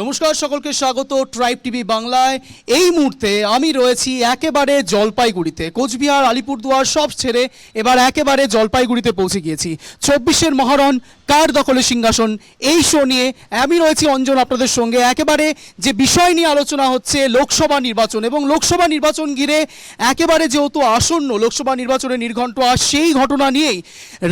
নমস্কার, সকলকে স্বাগত ট্রাইব টিভি বাংলায়। এই মুহূর্তে আমি রয়েছি একেবারে জলপাইগুড়িতে। কোচবিহার, আলিপুরদুয়ার সব ছেড়ে এবার একেবারে জলপাইগুড়িতে পৌঁছে গিয়েছি। 24-এর মহারণ, কার দখলে সিংহাসন, এই শো নিয়ে আমি রয়েছি অঞ্জন আপনাদের সঙ্গে। একেবারে যে বিষয় নিয়ে আলোচনা হচ্ছে লোকসভা নির্বাচন, এবং লোকসভা নির্বাচন ঘিরে একেবারে যেহেতু আসন্ন লোকসভা নির্বাচনে নির্ঘণ্ট, আর সেই ঘটনা নিয়েই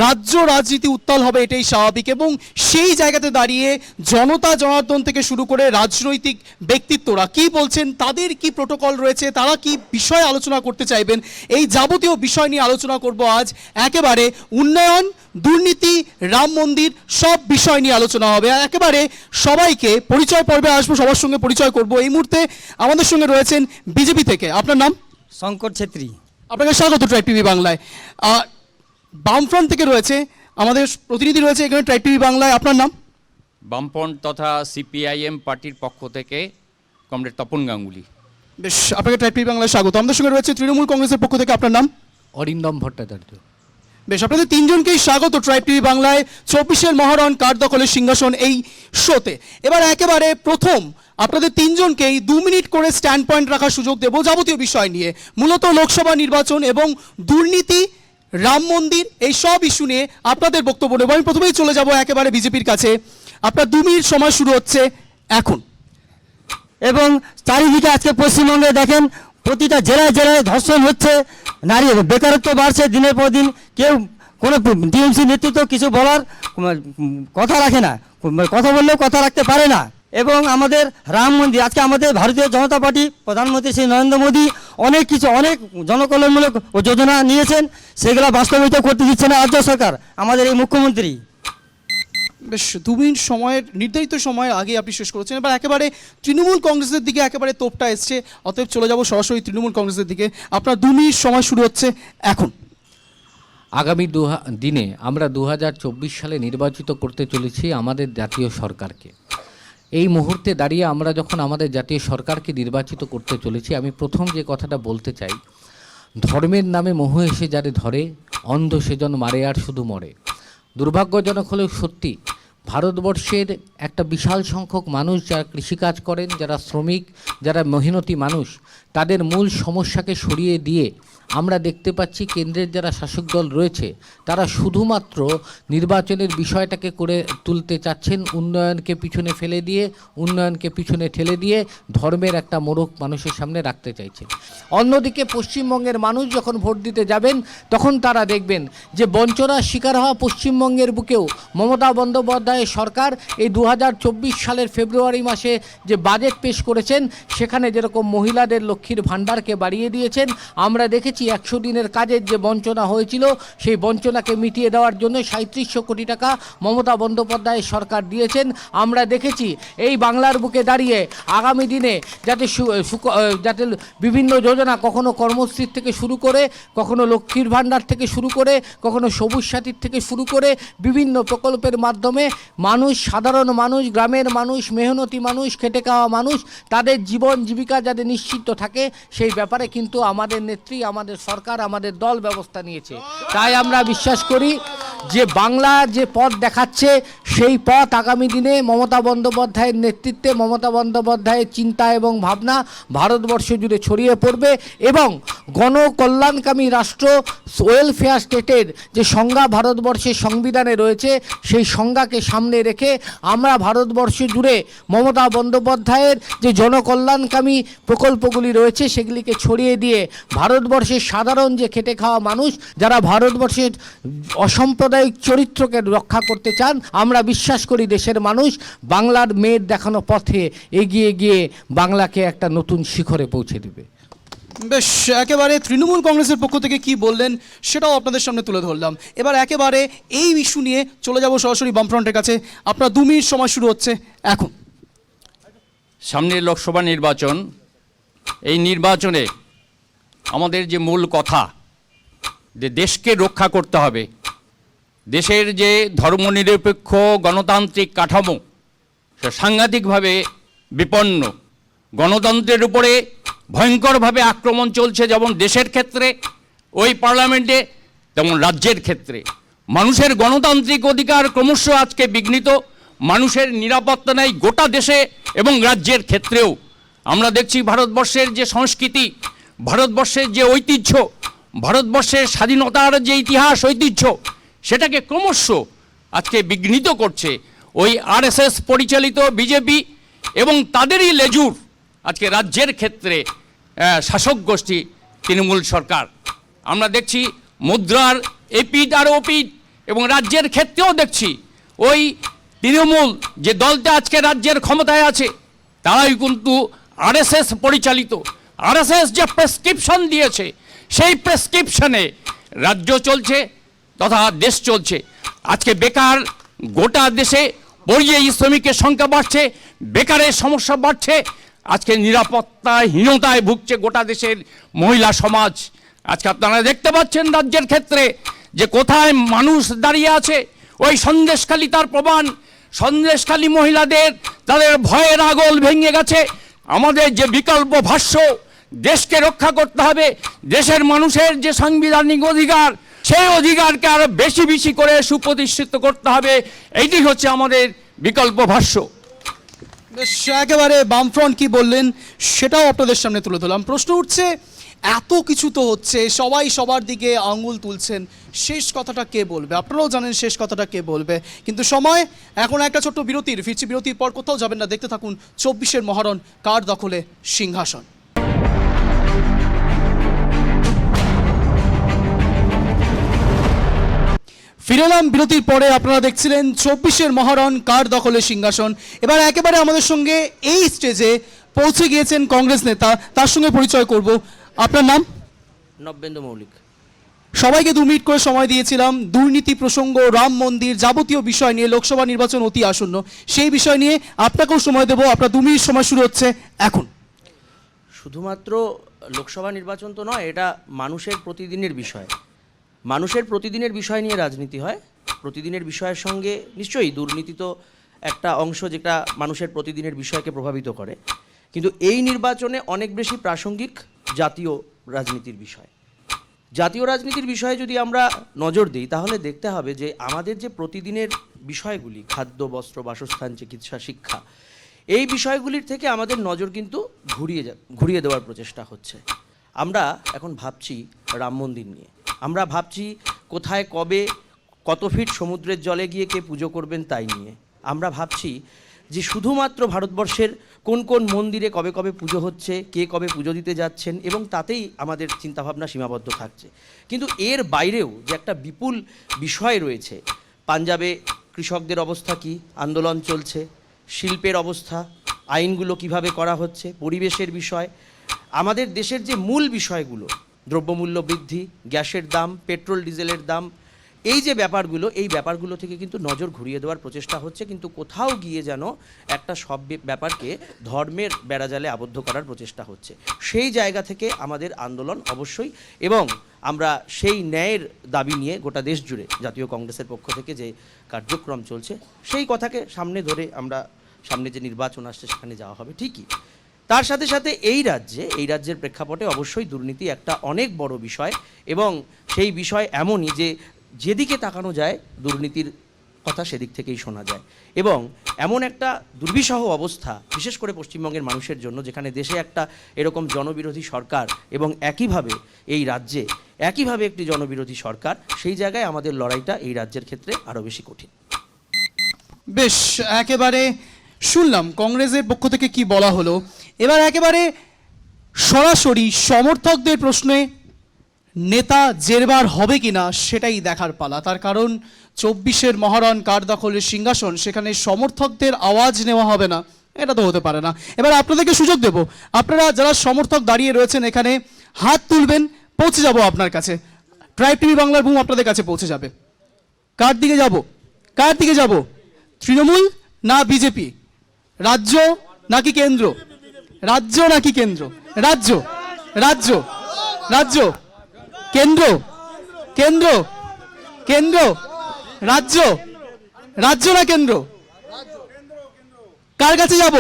রাজ্য রাজনীতি উত্তাল হবে, এটাই স্বাভাবিক। এবং সেই জায়গাতে দাঁড়িয়ে জনতা জনার্দন থেকে শুরু করে রাজনৈতিক ব্যক্তিত্বরা কি বলছেন, তাদের কি প্রোটোকল রয়েছে, তারা কি বিষয় আলোচনা করতে চাইবেন, এই যাবতীয় বিষয় নিয়ে আলোচনা করব আজ। একেবারে উন্নয়ন, দুর্নীতি, রাম মন্দির সব বিষয় নিয়ে আলোচনা হবে। একেবারে সবাইকে পরিচয় পর্বে আসবো, সবার সঙ্গে পরিচয় করব। এই মুহূর্তে আমাদের সঙ্গে রয়েছেন বিজেপি থেকে, আপনার নাম? শঙ্কর ছেত্রী। আপনাকে স্বাগত ট্রাইব টিভি বাংলায়। বামফ্রন্ট থেকে রয়েছে আমাদের প্রতিনিধি রয়েছে এখানে ট্রাইব টিভি বাংলায়, আপনার নাম? বামফ্রন্ট তথা সিপিআইএম পার্টির পক্ষ থেকে কমরেড তপন গাঙ্গুলি। বেশ, আপনাকে ট্রাইব টিভি বাংলায় স্বাগত। আমাদের সঙ্গে রয়েছে তৃণমূল কংগ্রেসের পক্ষ থেকে, আপনার নাম? অরিন্দম ভট্টাচার্য। বেশ, আপনাদের তিনজনকেই স্বাগত ট্রাইব টিভি বাংলায় 24-এর মহারণ, কার দখলে সিংহাসন এই শোতে। এবার একেবারে প্রথম আপনাদের তিনজনকেই 2 মিনিট করে স্ট্যান্ড পয়েন্ট রাখার সুযোগ দেব যাবতীয় বিষয় নিয়ে, মূলত লোকসভা নির্বাচন এবং দুর্নীতি, রাম মন্দির, এই সব ইস্যু নিয়ে আপনাদের বক্তব্য নেব। আমি প্রথমেই চলে যাব একেবারে বিজেপির কাছে। আপনার 2 মিনিট সময় শুরু হচ্ছে এখন। এবং চারিদিকে আজকে পশ্চিমবঙ্গে দেখেন প্রতিটা জেলায় জেলায় ধর্ষণ হচ্ছে, নারী বেকারত্ব বাড়ছে দিনের পর দিন। কেউ কোনো টিএমসি নেতৃত্ব কিছু বলার কথা রাখে না, কথা বললেও কথা রাখতে পারে না। এবং আমাদের রাম মন্দির, আজকে আমাদের ভারতীয় জনতা পার্টি প্রধানমন্ত্রী শ্রী নরেন্দ্র মোদী অনেক কিছু, অনেক জনকল্যাণমূলক যোজনা নিয়েছেন, সেগুলো বাস্তবায়িত করতে দিচ্ছে না রাজ্য সরকার, আমাদের এই মুখ্যমন্ত্রী। বেশ, 2 মিনিট সময়ের নির্ধারিত সময়ের আগে আপনি শেষ করেছেন। এবার একেবারে তৃণমূল কংগ্রেসের দিকে একেবারে তোপটা এসছে, অতএব চলে যাব সরাসরি তৃণমূল কংগ্রেসের দিকে। আপনার 2 মিনিট সময় শুরু হচ্ছে এখন। আগামী দিনে আমরা 2024 সালে নির্বাচিত করতে চলেছি আমাদের জাতীয় সরকারকে। এই মুহূর্তে দাঁড়িয়ে আমরা যখন আমাদের জাতীয় সরকারকে নির্বাচিত করতে চলেছি, আমি প্রথম যে কথাটা বলতে চাই, ধর্মের নামে মোহ এসে যারে ধরে, অন্ধ সেজন মারে আর শুধু মরে। দুর্ভাগ্যজনক হলেও সত্যি, ভারতবর্ষের একটা বিশাল সংখ্যক মানুষ যারা কৃষিকাজ করেন, যারা শ্রমিক, যারা মেহনতি মানুষ, তাদের মূল সমস্যাকে সরিয়ে দিয়ে আমরা দেখতে পাচ্ছি কেন্দ্রের যারা শাসক দল রয়েছে তারা শুধুমাত্র নির্বাচনের বিষয়টাকে করে তুলতে চাচ্ছেন, উন্নয়নকে পিছনে ফেলে দিয়ে, উন্নয়নকে পিছনে ঠেলে দিয়ে ধর্মের একটা মোড়ক মানুষের সামনে রাখতে চাইছেন। অন্যদিকে পশ্চিমবঙ্গের মানুষ যখন ভোট দিতে যাবেন তখন তারা দেখবেন যে বঞ্চনার শিকার হওয়া পশ্চিমবঙ্গের বুকেও মমতা বন্দ্যোপাধ্যায়ের সরকার এই 2024 সালের ফেব্রুয়ারি মাসে যে বাজেট পেশ করেছেন, সেখানে যেরকম মহিলাদের লক্ষ্মীর ভাণ্ডারকে বাড়িয়ে দিয়েছেন, আমরা দেখেছি 100 দিনের কাজের যে বঞ্চনা হয়েছিল সেই বঞ্চনাকে মিটিয়ে দেওয়ার জন্য 3700 কোটি টাকা মমতা বন্দ্যোপাধ্যায়ের সরকার দিয়েছেন। আমরা দেখেছি এই বাংলার বুকে দাঁড়িয়ে আগামী দিনে যাতে বিভিন্ন যোজনা, কখনো কর্মশ্রী থেকে শুরু করে, কখনো লক্ষ্মীর ভাণ্ডার থেকে শুরু করে, কখনো সবুজ সাথীর থেকে শুরু করে বিভিন্ন প্রকল্পের মাধ্যমে মানুষ, সাধারণ মানুষ, গ্রামের মানুষ, মেহনতি মানুষ, খেটে খাওয়া মানুষ, তাদের জীবন জীবিকা যাতে নিশ্চিত থাকে সেই ব্যাপারে কিন্তু আমাদের নেত্রী, আমাদের সরকার, আমাদের দল ব্যবস্থা নিয়েছে। তাই আমরা বিশ্বাস করি যে বাংলা যে পথ দেখাচ্ছে সেই পথ আগামী দিনে মমতা বন্দ্যোপাধ্যায়ের নেতৃত্বে, মমতা বন্দ্যোপাধ্যায়ের চিন্তা এবং ভাবনা ভারতবর্ষ জুড়ে ছড়িয়ে পড়বে, এবং গণকল্যাণকামী রাষ্ট্র, ওয়েলফেয়ার স্টেটের যে সংজ্ঞা ভারতবর্ষের সংবিধানে রয়েছে, সেই সংজ্ঞাকে সামনে রেখে আমরা ভারতবর্ষ জুড়ে মমতা বন্দ্যোপাধ্যায়ের যে জনকল্যাণকামী প্রকল্পগুলি রয়েছে সেগুলিকে ছড়িয়ে দিয়ে ভারতবর্ষের সাধারণ যে খেটে খাওয়া মানুষ, যারা ভারতবর্ষের অসাম্প্রদায়িক চরিত্রকে রক্ষা করতে চান, আমরা বিশ্বাস করি দেশের মানুষ বাংলার মেয়ের দেখানো পথে এগিয়ে গিয়ে বাংলাকে একটা নতুন শিখরে পৌঁছে দেবে। বেশ, একেবারে তৃণমূল কংগ্রেসের পক্ষ থেকে কি বললেন সেটাও আপনাদের সামনে তুলে ধরলাম। এবার একেবারে এই ইস্যু নিয়ে চলে যাব সরাসরি বামফ্রন্টের কাছে। আপনার 2 মিনিট সময় শুরু হচ্ছে এখন। সামনের লোকসভা নির্বাচন, এই নির্বাচনে আমাদের যে মূল কথা, যে দেশকে রক্ষা করতে হবে, দেশের যে ধর্মনিরপেক্ষ গণতান্ত্রিক কাঠামো সে সাংঘাতিকভাবে বিপন্ন, গণতন্ত্রের উপরে ভয়ঙ্করভাবে আক্রমণ চলছে, যেমন দেশের ক্ষেত্রে ওই পার্লামেন্টে, তেমন রাজ্যের ক্ষেত্রে। মানুষের গণতান্ত্রিক অধিকার ক্রমশ আজকে বিঘ্নিত, মানুষের নিরাপত্তা নেই গোটা দেশে এবং রাজ্যের ক্ষেত্রেও। আমরা দেখছি ভারতবর্ষের যে সংস্কৃতি, ভারতবর্ষের যে ঐতিহ্য, ভারতবর্ষের স্বাধীনতার যে ইতিহাস ঐতিহ্য, সেটাকে ক্রমশ আজকে বিঘ্নিত করছে ওই আরএসএস পরিচালিত বিজেপি এবং তাদেরই লেজুর আজকে রাজ্যের ক্ষেত্রে শাসক গোষ্ঠী তৃণমূল সরকার। আমরা দেখছি মুদ্রার এপিঠ আর ওপিঠ, এবং রাজ্যের ক্ষেত্রেও দেখছি ওই তৃণমূল যে দলটা আজকে রাজ্যের ক্ষমতায় আছে তারাই কিন্তু আরএসএস পরিচালিত। আরএসএস যে প্রেসক্রিপশন দিয়েছে সেই প্রেসক্রিপশনে রাজ্য চলছে তথা দেশ চলছে। আজকে বেকার গোটা দেশে, পরিযায়ী শ্রমিকের সংখ্যা বাড়ছে, বেকারের সমস্যা বাড়ছে, আজকে নিরাপত্তাহীনতায় ভুগছে গোটা দেশের মহিলা সমাজ। আজকে আপনারা দেখতে পাচ্ছেন রাজ্যের ক্ষেত্রে যে কোথায় মানুষ দাঁড়িয়ে আছে, ওই সন্দেশখালী তার প্রমাণ। সন্দেশখালী মহিলাদের তাদের ভয়ের আগল ভেঙে গেছে। আমাদের যে বিকল্প ভাষ্য, দেশকে রক্ষা করতে হবে, দেশের মানুষের যে সাংবিধানিক অধিকার, সেই অধিকারকে আরো বেশি বেশি করে সুপ্রতিষ্ঠিত করতে হবে, এইটি হচ্ছে আমাদের বিকল্প ভাষ্য। বেশ, একেবারে বামফ্রন্ট কি বললেন সেটাও আপনাদের সামনে তুলে ধরলাম। প্রশ্ন উঠছে, এত কিছু তো হচ্ছে, সবাই সবার দিকে আঙুল তুলছেন, শেষ কথাটা কে বলবে? আপনারাও জানেন শেষ কথাটা কে বলবে, কিন্তু সময় এখন একটা ছোট্ট বিরতির। ফিরছি বিরতির পর, কোথাও যাবেন না, দেখতে থাকুন 24-এর মহারণ কার দখলে সিংহাসন। ফিরে এলাম বিরতির পরে। আপনারা দেখছিলেন 24-এর মহারণ কার দখলে সিংহাসন। এবার একেবারে আমাদের সঙ্গে এই স্টেজে পৌঁছে গিয়েছেন কংগ্রেস নেতা, তার সঙ্গে পরিচয় করব। আপনার নাম? নব্যেন্দু মৌলিক। সবাইকে 2 মিনিট করে সময় দিয়েছিলাম। দুর্নীতি প্রসঙ্গ, রাম মন্দির, যাবতীয় বিষয় নিয়ে, লোকসভা নির্বাচন অতি আসন্ন, সেই বিষয় নিয়ে আপনাকেও সময় দেবো। আপনার 2 মিনিট সময় শুরু হচ্ছে এখন। শুধুমাত্র লোকসভা নির্বাচন তো নয়, এটা মানুষের প্রতিদিনের বিষয়। মানুষের প্রতিদিনের বিষয় নিয়ে রাজনীতি হয়। প্রতিদিনের বিষয়ের সঙ্গে নিশ্চয়ই দুর্নীতি তো একটা অংশ, যেটা মানুষের প্রতিদিনের বিষয়কে প্রভাবিত করে, কিন্তু এই নির্বাচনে অনেক বেশি প্রাসঙ্গিক জাতীয় রাজনীতির বিষয়। জাতীয় রাজনীতির বিষয়ে যদি আমরা নজর দিই তাহলে দেখতে হবে যে আমাদের যে প্রতিদিনের বিষয়গুলি, খাদ্য, বস্ত্র, বাসস্থান, চিকিৎসা, শিক্ষা, এই বিষয়গুলির থেকে আমাদের নজর কিন্তু ঘুরিয়ে দেওয়ার প্রচেষ্টা হচ্ছে। আমরা এখন ভাবছি রাম মন্দির নিয়ে, আমরা ভাবছি কোথায় কবে কত ফিট সমুদ্রের জলে গিয়ে কে পুজো করবেন তাই নিয়ে, আমরা ভাবছি যে শুধুমাত্র ভারতবর্ষের কোন কোন মন্দিরে কবে কবে পুজো হচ্ছে, কে কবে পুজো দিতে যাচ্ছেন, এবং তাতেই আমাদের চিন্তাভাবনা সীমাবদ্ধ থাকছে। কিন্তু এর বাইরেও যে একটা বিপুল বিষয় রয়েছে, পাঞ্জাবে কৃষকদের অবস্থা কী, আন্দোলন চলছে, শিল্পের অবস্থা, আইনগুলো কিভাবে করা হচ্ছে, পরিবেশের বিষয়, আমাদের দেশের যে মূল বিষয়গুলো, দ্রব্যমূল্য বৃদ্ধি, গ্যাসের দাম, পেট্রোল ডিজেলের দাম, এই যে ব্যাপারগুলো, এই ব্যাপারগুলো থেকে কিন্তু নজর ঘুরিয়ে দেওয়ার প্রচেষ্টা হচ্ছে, কিন্তু কোথাও গিয়ে যেন একটা সব ব্যাপারকে ধর্মের বেড়াজালে আবদ্ধ করার প্রচেষ্টা হচ্ছে। সেই জায়গা থেকে আমাদের আন্দোলন অবশ্যই, এবং আমরা সেই ন্যায়ের দাবি নিয়ে গোটা দেশ জুড়ে জাতীয় কংগ্রেসের পক্ষ থেকে যে কার্যক্রম চলছে, সেই কথাকে সামনে ধরে আমরা সামনে যে নির্বাচন আসছে সেখানে যাওয়া হবে ঠিকই। তার সাথে সাথে এই রাজ্যের প্রেক্ষাপটে অবশ্যই দুর্নীতি একটা অনেক বড় বিষয়, এবং সেই বিষয় এমনই যে যেদিকে তাকানো যায় দুর্নীতির কথা সেদিক থেকেই শোনা যায়, এবং এমন একটা দুর্বিষহ অবস্থা বিশেষ করে পশ্চিমবঙ্গের মানুষের জন্য, যেখানে দেশে একটা এরকম জনবিরোধী সরকার এবং একইভাবে এই রাজ্যে একইভাবে একটি জনবিরোধী সরকার, সেই জায়গায় আমাদের লড়াইটা এই রাজ্যের ক্ষেত্রে আরও বেশি কঠিন। বেশ, একেবারে শুনলাম কংগ্রেসের পক্ষ থেকে কি বলা হলো। এবার একেবারে সরাসরি সমর্থকদের প্রশ্নে নেতা জেরবার হবে কিনা সেটাই দেখার পালা। তার কারণ 24-এর মহারণ কার দখলের সিংহাসন, সেখানে সমর্থকদের আওয়াজ নেওয়া হবে না, এটা তো হতে পারে না। এবার আপনাদেরকে সুযোগ দেব, আপনারা যারা সমর্থক দাঁড়িয়ে রয়েছেন এখানে হাত তুলবেন, পৌঁছে যাব আপনার কাছে। ট্রাইব টিভি বাংলার বুম আপনাদের কাছে পৌঁছে যাবে। কার দিকে যাব? কার দিকে যাব? তৃণমূল না বিজেপি? রাজ্য নাকি কেন্দ্র? রাজ্য নাকি কেন্দ্র? রাজ্য, রাজ্য, রাজ্য, কেন্দ্র, কেন্দ্র, কেন্দ্র, রাজ্য, রাজ্য না কেন্দ্র? কার কাছে যাব?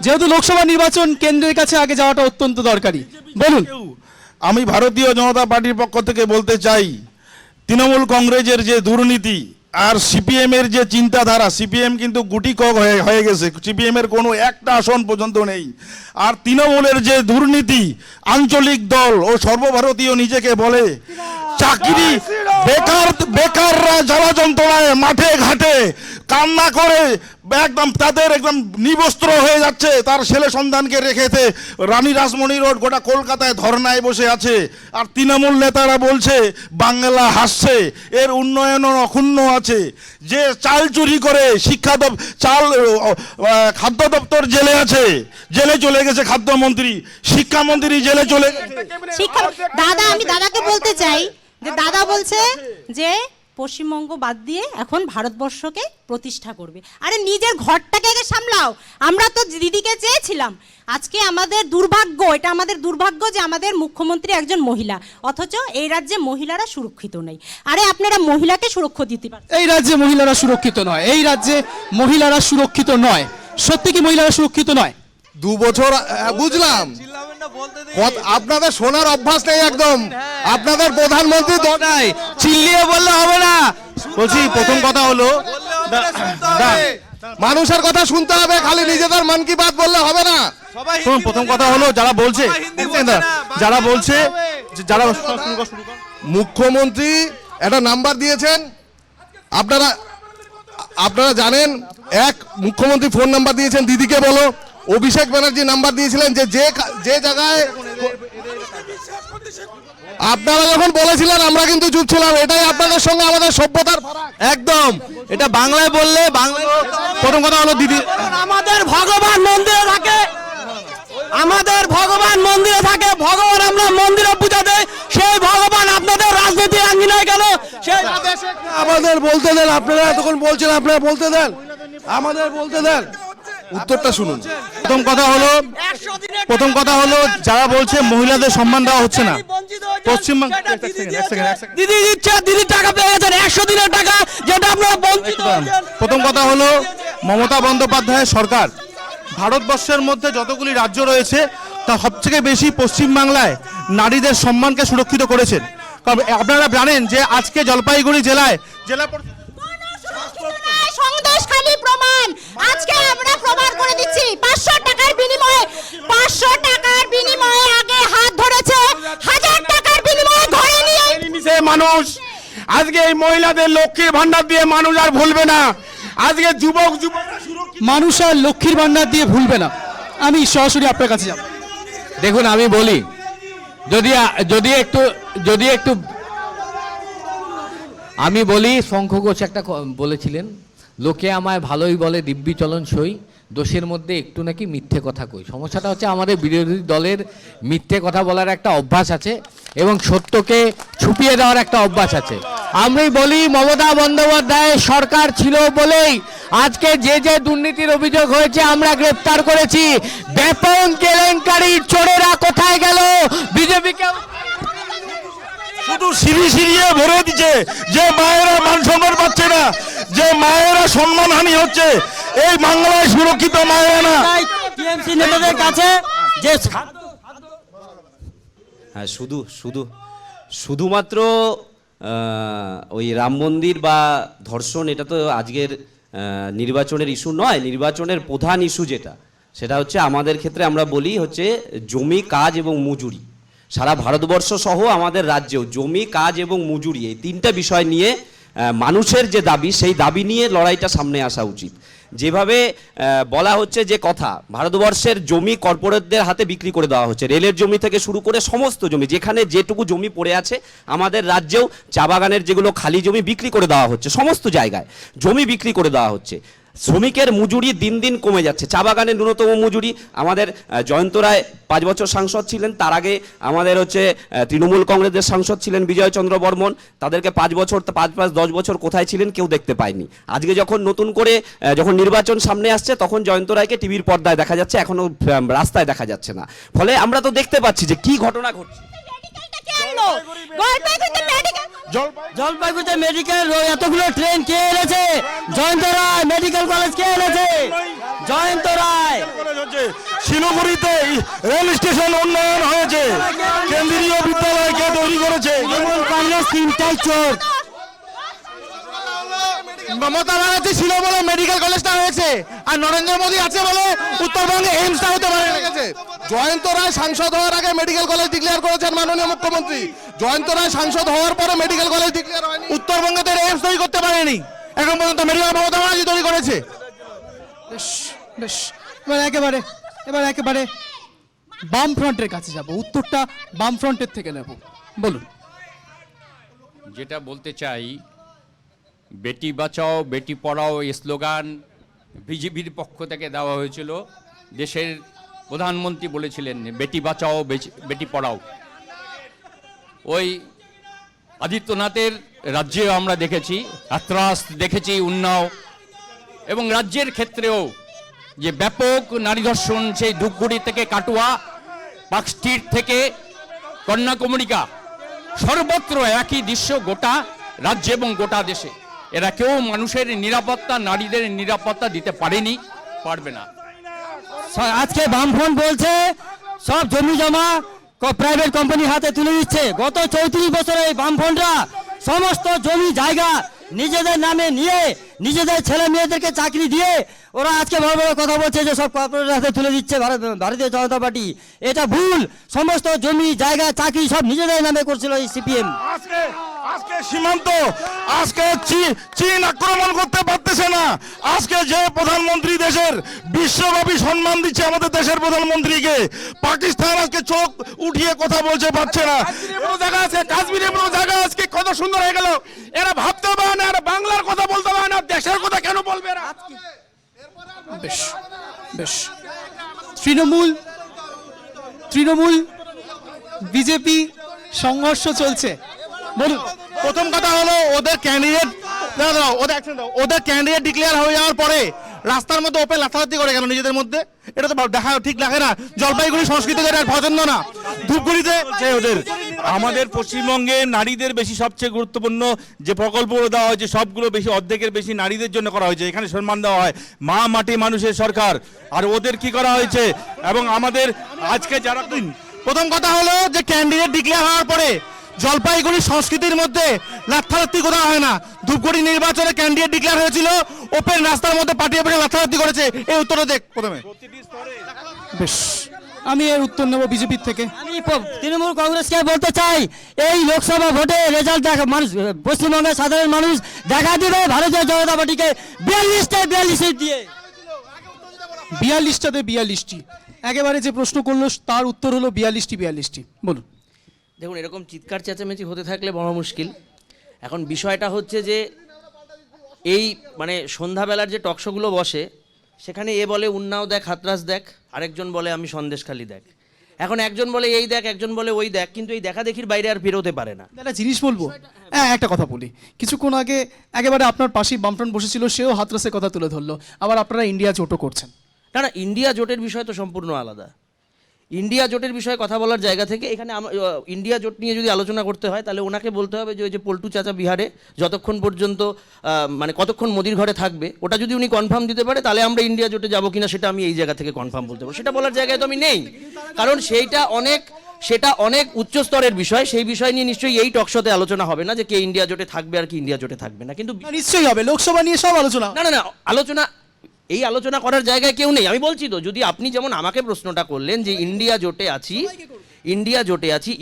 যেহেতু লোকসভা নির্বাচন, কেন্দ্রের কাছে আগে যাওয়াটা অত্যন্ত দরকারি। বলুন। আমি ভারতীয় জনতা পার্টির পক্ষ থেকে বলতে চাই, তৃণমূল কংগ্রেসের যে দুর্নীতি, আর সিপিএম এর যে চিন্তাধারা, সিপিএম কিন্তু গুটি কক হয়ে গেছে, সিপিএম এর কোনো একটা আসন পর্যন্ত নেই। আর তৃণমূলের যে দুর্নীতি, আঞ্চলিক দল ও সর্বভারতীয় নিজেকে বলে, চাকরি বেকাররা জ্বালা যন্ত্রণায় মাঠে ঘাটে কান্না করে একদম তাদের একদম নিবস্ত্র হয়ে যাচ্ছে, তার ছেলে সন্তানকে রেখেছে রানী রাসমণি রোড গোটা কলকাতায় ধর্নায় বসে আছে। আর তৃণমূল নেতারা বলছে বাংলা হাসছে, এর উন্নয়ন অক্ষুণ্ণ আছে। যে চাল চুরি করে খাদ্য দপ্তর জেলে আছে, জেলে চলে গেছে খাদ্যমন্ত্রী, শিক্ষামন্ত্রী জেলে চলে গেছে। দাদা, আমি দাদাকে বলতে চাই যে দাদা বলছে যে পশ্চিমবঙ্গ বাদ দিয়ে এখন ভারতবর্ষকে প্রতিষ্ঠা করবে। আরে নিজের ঘরটাকে আগে সামলাও। আমরা তো দিদিকে চেয়েছিলাম। আজকে আমাদের দুর্ভাগ্য, এটা আমাদের দুর্ভাগ্য যে আমাদের মুখ্যমন্ত্রী একজন মহিলা, অথচ এই রাজ্যে মহিলারা সুরক্ষিত নেই। আরে আপনারা মহিলাকে সুরক্ষা দিতে পারেন। এই রাজ্যে মহিলারা সুরক্ষিত নয়, এই রাজ্যে মহিলারা সুরক্ষিত নয়। সত্যি কি মহিলারা সুরক্ষিত নয়? 2 বছর বুঝলাম, আপনাদের শোনার অভ্যাস নেই একদম। আপনাদের প্রধানমন্ত্রী নাই, চিল্লিয়ে বললে হবে না। বলছি, প্রথম কথা হলো মানুষের কথা শুনতে হবে, খালি নিজেদের মন কি বাত বললে হবে না। প্রথম কথা হলো যারা বলছে যারা মুখ্যমন্ত্রী একটা নাম্বার দিয়েছেন, আপনারা জানেন, এক মুখ্যমন্ত্রী ফোন নাম্বার দিয়েছেন দিদিকে বলো। অভিষেক ব্যানার্জি নাম্বার দিয়েছিলেন যে জায়গায় আপনারা যখন বলেছিলেন আমরা কিন্তু চুপ ছিলাম। এটাই আপনাদের সঙ্গে আমাদের সভ্যতার একদম, এটা বাংলায় বললে বাংলায়। প্রথম কথা হলো দিদি, আমাদের ভগবান মন্দিরে থাকে, আমাদের ভগবান মন্দিরে থাকে, ভগবান আমরা মন্দিরে পূজা দেয়, সেই ভগবান আপনাদের রাজনীতি আঙ্গিনায় গেল। সেই আমাদের বলতে দেন, আপনারা তখন বলছেন, আপনারা বলতে দেন, আমাদের বলতে দেন, উত্তরটা শুনুন। প্রথম কথা হলো যারা বলছে মহিলাদের সম্মান দেওয়া হচ্ছে না, পশ্চিমবঙ্গ দিদি দিচ্ছে, দিদি টাকা পেয়ে গেছেন 100 দিনের টাকা, যেটা আপনারা বঞ্চিত হয়েছেন। প্রথম কথা হলো মমতা বন্দ্যোপাধ্যায়ের সরকার ভারতবর্ষের মধ্যে যতগুলি রাজ্য রয়েছে তা সবথেকে বেশি পশ্চিমবাংলায় নারীদের সম্মানকে সুরক্ষিত করেছেন। কারণ আপনারা জানেন যে আজকে জলপাইগুড়ি জেলায় সন্দেশখালী প্রমাণ আজকে আমরা প্রমাণ করে দিচ্ছি। 500 টাকার বিনিময়ে, 500 টাকার বিনিময়ে আগে হাত ধরেছে, 1000 টাকার বিনিময়ে ঘরে নিয়ে নিছে মানুষ। আজকে এই মহিলাদের লক্ষ্মীর ভান্ডার দিয়ে মানুষ আর ভুলবে না। আজকে যুবক মানুষ আর লক্ষ্মীর ভান্ডার দিয়ে ভুলবে না। আমি সরাসরি আপনার কাছে যাব। দেখুন, আমি বলি, যদি একটু আমি বলি, শঙ্খ ঘোষ একটা বলেছিলেন, লোকে আমায় ভালোই বলে দিব্যি চলন সই, দোষের মধ্যে একটু নাকি মিথ্যে কথা কই। সমস্যাটা হচ্ছে আমাদের বিরোধী দলের মিথ্যে কথা বলার একটা অভ্যাস আছে এবং সত্যকে ছুপিয়ে দেওয়ার একটা অভ্যাস আছে। আমি বলি, মমতা বন্দ্যোপাধ্যায়ের সরকার ছিল বলেই আজকে যে যে দুর্নীতির অভিযোগ হয়েছে আমরা গ্রেপ্তার করেছি। ব্যাপক কেলেঙ্কারি, চোরেরা কোথায় গেল? বিজেপিকে শুধু সিঁড়িয়ে ভরে দিচ্ছে, যে মায়েরা মান সম্মান পাচ্ছে না, যে মায়েরা সম্মানহানি হচ্ছে, এই বাংলায় সুরক্ষিত মায়েরা না। টিএমসি নেতাদের কাছে যে হ্যাঁ, শুধুমাত্র ওই রাম মন্দির বা ধর্ষণ, এটা তো আজকের নির্বাচনের ইস্যু নয়। নির্বাচনের প্রধান ইস্যু সেটা হচ্ছে আমাদের ক্ষেত্রে আমরা বলি হচ্ছে জমি, কাজ এবং মজুরি। সারা ভারতবর্ষ সহ আমাদের রাজ্যেও জমি, কাজ এবং মজুরি, এই 3টা বিষয় নিয়ে মানুষের যে দাবি, সেই দাবি নিয়ে লড়াইটা সামনে আসা উচিত। যেভাবে বলা হচ্ছে যে কথা, ভারতবর্ষের জমি কর্পোরেটদের হাতে বিক্রি করে দেওয়া হচ্ছে, রেলের জমি থেকে শুরু করে সমস্ত জমি, যেখানে যেটুকু জমি পড়ে আছে আমাদের রাজ্যেও চা বাগানের যেগুলো খালি জমি বিক্রি করে দেওয়া হচ্ছে, সমস্ত জায়গায় জমি বিক্রি করে দেওয়া হচ্ছে। শ্রমিকের মজুরি দিন দিন কমে যাচ্ছে। চা বাগানের ন্যূনতম মজুরি, আমাদের জয়ন্ত রায় 5 বছর সাংসদ ছিলেন, তার আগে আমাদের হচ্ছে তৃণমূল কংগ্রেসের সাংসদ ছিলেন বিজয় চন্দ্র বর্মন, তাদেরকে 5 বছর 5-10 বছর কোথায় ছিলেন কেউ দেখতে পায়নি। আজকে যখন নতুন করে যখন নির্বাচন সামনে আসছে তখন জয়ন্ত রায়কে টিভির পর্দায় দেখা যাচ্ছে, এখনো রাস্তায় দেখা যাচ্ছে না। ফলে আমরা তো দেখতে পাচ্ছি যে কি ঘটনা ঘটছে। জলপাইগুড়িতে মেডিকেল এতগুলো ট্রেন কে এনেছে? জয়ন্ত রায় মেডিকেল কলেজ কে এনেছে? জয়ন্ত রায়। শিলিগুড়িতে রেল স্টেশন উন্নয়ন হয়েছে, কেন্দ্রীয় বিদ্যালয় কে তৈরি করেছে। কংগ্রেস 3টাই চোর। মমতা ব্যানার্জি ছিল বলে মেডিকেল কলেজটা হয়েছে, আর নরেন্দ্র মোদী আছে বলে উত্তরবঙ্গে এইমসটা হতে পারে না। গেছে জয়ন্ত রায় সাংসদ হওয়ার আগে মেডিকেল কলেজ ডিক্লেয়ার করেছেন মাননীয় মুখ্যমন্ত্রী। জয়ন্ত রায় সাংসদ হওয়ার পরে মেডিকেল কলেজ ডিক্লেয়ার হয়নি। উত্তরবঙ্গে তো এইমস তৈরি করতে পারেনি, এখন পর্যন্ত মেডিকেল মমতা ব্যানার্জি তৈরি করেছে। বেশ বেশ, এবার একেবারে বাম ফ্রন্টের কাছে যাব, উত্তরটা বাম ফ্রন্টের থেকে নেব, বলুন। যেটা বলতে চাই, বেটি বাঁচাও বেটি পড়াও এই স্লোগান বিজেপির পক্ষ থেকে দেওয়া হয়েছিল। দেশের প্রধানমন্ত্রী বলেছিলেন বেটি বাঁচাও বেটি পড়াও। ওই আদিত্যনাথের রাজ্যেও আমরা দেখেছি, হাতরাস দেখেছি, উন্নাও, এবং রাজ্যের ক্ষেত্রেও যে ব্যাপক নারী ধর্ষণ, সেই ধূপগুড়ি থেকে কাটুয়া, পার্ক স্ট্রিট থেকে কন্যাকুমারিকা, সর্বত্র একই দৃশ্য গোটা রাজ্যে এবং গোটা দেশে। এরা কেউ মানুষের নিরাপত্তা, নারীদের নিরাপত্তা দিতে পারেনি, পারবে না। আজকে বামফ্রন্ট বলছে সব জমি জমা প্রাইভেট কোম্পানির হাতে তুলে দিচ্ছে। গত 34 বছরে এই বামফ্রন্টরা সমস্ত জমি জায়গা নিজেদের নামে নিয়ে নিজেদের ছেলে মেয়েদেরকে চাকরি দিয়ে ওরা আজকে বড় বড় কথা বলছে যে সব কর্পোরেটের হাতে তুলে দিচ্ছে ভারতীয় জনতা পার্টি। এটা ভুল। সমস্ত জমি জায়গা চাকরি সব নিজেদের নামে করছিল এই সিপিএম। আজকে সীমান্ত, আজকে চীন আক্রমণ করতে পারতেছে না। আজকে যে প্রধানমন্ত্রী দেশের বিশ্বব্যাপী সম্মান দিচ্ছে আমাদের দেশের প্রধানমন্ত্রীকে, পাকিস্তান আজকে চোখ উঠিয়ে কথা বলতে পারছে না। জায়গা আছে, কাশ্মীরের কোনো জায়গা আজকে কত সুন্দর হয়ে গেল। এরা ভাবতে পারে না, এরা বাংলার কথা বলতে পারে না, দেশের কথা কেন বলবে এরা? বেশ বেশ, তৃণমূল বিজেপি সংঘর্ষ চলছে, বলুন। প্রথম কথা হলো ওদের ক্যান্ডিডেট ডিক্লেয়ার হয়ে যাওয়ার পরে রাস্তার মধ্যে ওপেন লাফালাফি করে গেল নিজেদের মধ্যে। এটা তো দেখা ঠিক লাগে না। জলপাইগুড়ি সংস্কৃতি আর পছন্দ না। ধূপগুড়িতে ওদের আমাদের পশ্চিমবঙ্গে নারীদের বেশি সবচেয়ে গুরুত্বপূর্ণ যে প্রকল্পগুলো দেওয়া হয়েছে সবগুলো বেশি, অর্ধেকের বেশি নারীদের জন্য করা হয়েছে। এখানে সম্মান দেওয়া হয়, মা মাটি মানুষের সরকার। আর ওদের কি করা হয়েছে? এবং আমাদের আজকে যারা প্রথম কথা হলো যে ক্যান্ডিডেট ডিক্লেয়ার হওয়ার পরে জলপাইগুড়ি সংস্কৃতির মধ্যে লাফালাফি করা হয় না। ধূপগুড়ি নির্বাচনে ক্যান্ডিডেট ডিক্লেয়ার হয়েছিল, ওপেন রাস্তার মধ্যে পাঠিয়ে পেটে লাফালাফি করেছে। এই উত্তরটা দেখ প্রথমে। বেশ, আমি এর উত্তর নেব বিজেপির থেকে। আমি তৃণমূল কংগ্রেসকে বলতে চাই, এই লোকসভা ভোটে রেজাল্ট দেখা মানুষ, পশ্চিমবঙ্গের সাধারণ মানুষ দেখা দিবে ভারতীয় জনতা পার্টিকে 42 দিয়ে। 42টাতে 42টি, একেবারে যে প্রশ্ন করলো তার উত্তর হলো 42টি। বলুন। দেখুন, এরকম চিৎকার চেঁচামেচি হতে থাকলে বড় মুশকিল। এখন বিষয়টা হচ্ছে যে এই মানে সন্ধ্যাবেলার যে টকশোগুলো বসে, সেখানে এ বলে উন্নাও দেখ, হাতরাস দেখ, আরেকজন বলে আমি সন্দেশখালি দেখ। এখন একজন বলে এই দেখ, একজন বলে ওই দেখ, কিন্তু এই দেখা দেখির বাইরে আর বেরোতে পারে না। একটা জিনিস বলবো, হ্যাঁ একটা কথা বলি। কিছুক্ষণ আগে একেবারে আপনার পাশেই বামফ্রন্ট বসেছিল, সেও হাতরাসের কথা তুলে ধরলো, আবার আপনারা ইন্ডিয়া জোটও করছেন। না, ইন্ডিয়া জোটের বিষয় তো সম্পূর্ণ আলাদা। ইন্ডিয়া জোটের বিষয়ে কথা বলার জায়গা থেকে এখানে ইন্ডিয়া জোট নিয়ে যদি আলোচনা করতে হয়, তাহলে ওনাকে বলতে হবে যে ওই যে পল্টু চাচা বিহারে যতক্ষণ পর্যন্ত মানে কতক্ষণ মোদির ঘরে থাকবে, ওটা যদি উনি কনফার্ম দিতে পারে, তাহলে আমরা ইন্ডিয়া জোটে যাবো কিনা সেটা আমি এই জায়গা থেকে কনফার্ম বলতে পারবো। সেটা বলার জায়গায় তো আমি নেই, কারণ সেটা অনেক উচ্চ স্তরের বিষয়। সেই বিষয় নিয়ে নিশ্চয়ই এই টকশোতে আলোচনা হবে না যে কে ইন্ডিয়া জোটে থাকবে আর কি ইন্ডিয়া জোটে থাকবে না। কিন্তু নিশ্চয়ই হবে, লোকসভা নিয়ে সব আলোচনা। না, এই আলোচনা করার জায়গায় কেউ নেই। আমি বলছি তো, যদি আপনি যেমন আমাকে প্রশ্নটা করলেন যে ইন্ডিয়া জোটে আছি,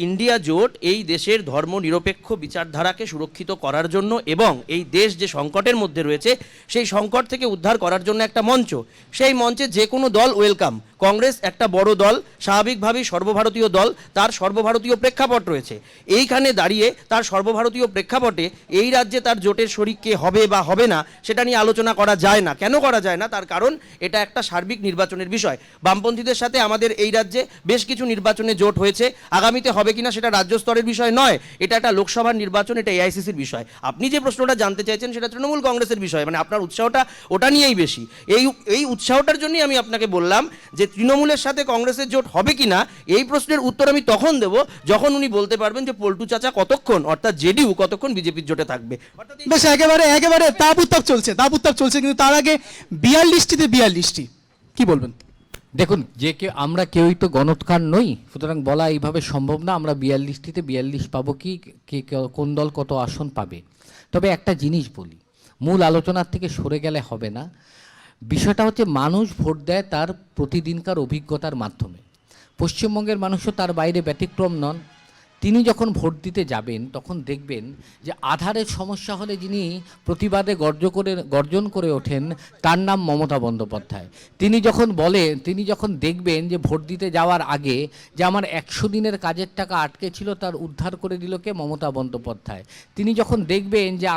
ইন্ডিয়া জোট এই দেশের ধর্মনিরপেক্ষ বিচারধারাকে সুরক্ষিত করার জন্য এবং এই দেশ যে সংকটের মধ্যে রয়েছে সেই সংকট থেকে উদ্ধার করার জন্য একটা মঞ্চ। সেই মঞ্চে যে কোনো দল ওয়েলকাম। কংগ্রেস একটা বড় দল, স্বাভাবিকভাবেই সর্বভারতীয় দল, তার সর্বভারতীয় প্রেক্ষাপট রয়েছে। এইখানে দাঁড়িয়ে তার সর্বভারতীয় প্রেক্ষাপটে এই রাজ্যে তার জোটের শরিক কে হবে বা হবে না সেটা নিয়ে আলোচনা করা যায় না। কেন করা যায় না? তার কারণ এটা একটা সার্বিক নির্বাচনের বিষয়। বামপন্থীদের সাথে আমাদের এই রাজ্যে বেশ কিছু নির্বাচনে জোট হয়েছে, আগামীতে হবে কিনা সেটা রাজ্য স্তরের বিষয় নয়, এটা একটা লোকসভার নির্বাচন, এটা এআইসিসির বিষয়। আপনি যে প্রশ্নটা জানতে চাইছেন সেটা তৃণমূল কংগ্রেসের বিষয়, মানে আপনার উৎসাহটা ওটা নিয়েই বেশি। এই উৎসাহটার জন্যই আমি আপনাকে বললাম যে তৃণমূলের সাথে কংগ্রেসের জোট হবে কিনা এই প্রশ্নের উত্তর আমি তখন দেব যখন উনি বলতে পারবেন যে পল্টু চাচা কতক্ষণ, অর্থাৎ জেডিইউ কতক্ষণ বিজেপির জোটে থাকবে। বেশ, একেবারে তাপ উত্তাপ চলছে, কিন্তু তার আগে 42টি কি বলবেন? দেখুন, আমরা কেউই তো গণৎকার নই, সুতরাং বলা এইভাবে সম্ভব না আমরা 42টিতে 42 পাবো কি, কোন দল কত আসন পাবে। তবে একটা জিনিস বলি, মূল আলোচনার থেকে সরে গেলে হবে না। বিষয়টা হচ্ছে মানুষ ভোট দেয় তার প্রতিদিনকার অভিজ্ঞতার মাধ্যমে। পশ্চিমবঙ্গের মানুষও তার বাইরে ব্যতিক্রম নন। তিনি যখন ভোট দিতে যাবেন তখন দেখবেন যে আধারের সমস্যা হলে যিনি প্রতিবাদে গর্জন করে ওঠেন তার নাম মমতা বন্দ্যোপাধ্যায়। তিনি যখন দেখবেন যে ভোট দিতে যাওয়ার আগে যে আমার 100 দিনের কাজের টাকা আটকে ছিল তার উদ্ধার করে দিল কে? মমতা বন্দ্যোপাধ্যায়। তিনি যখন দেখবেন যে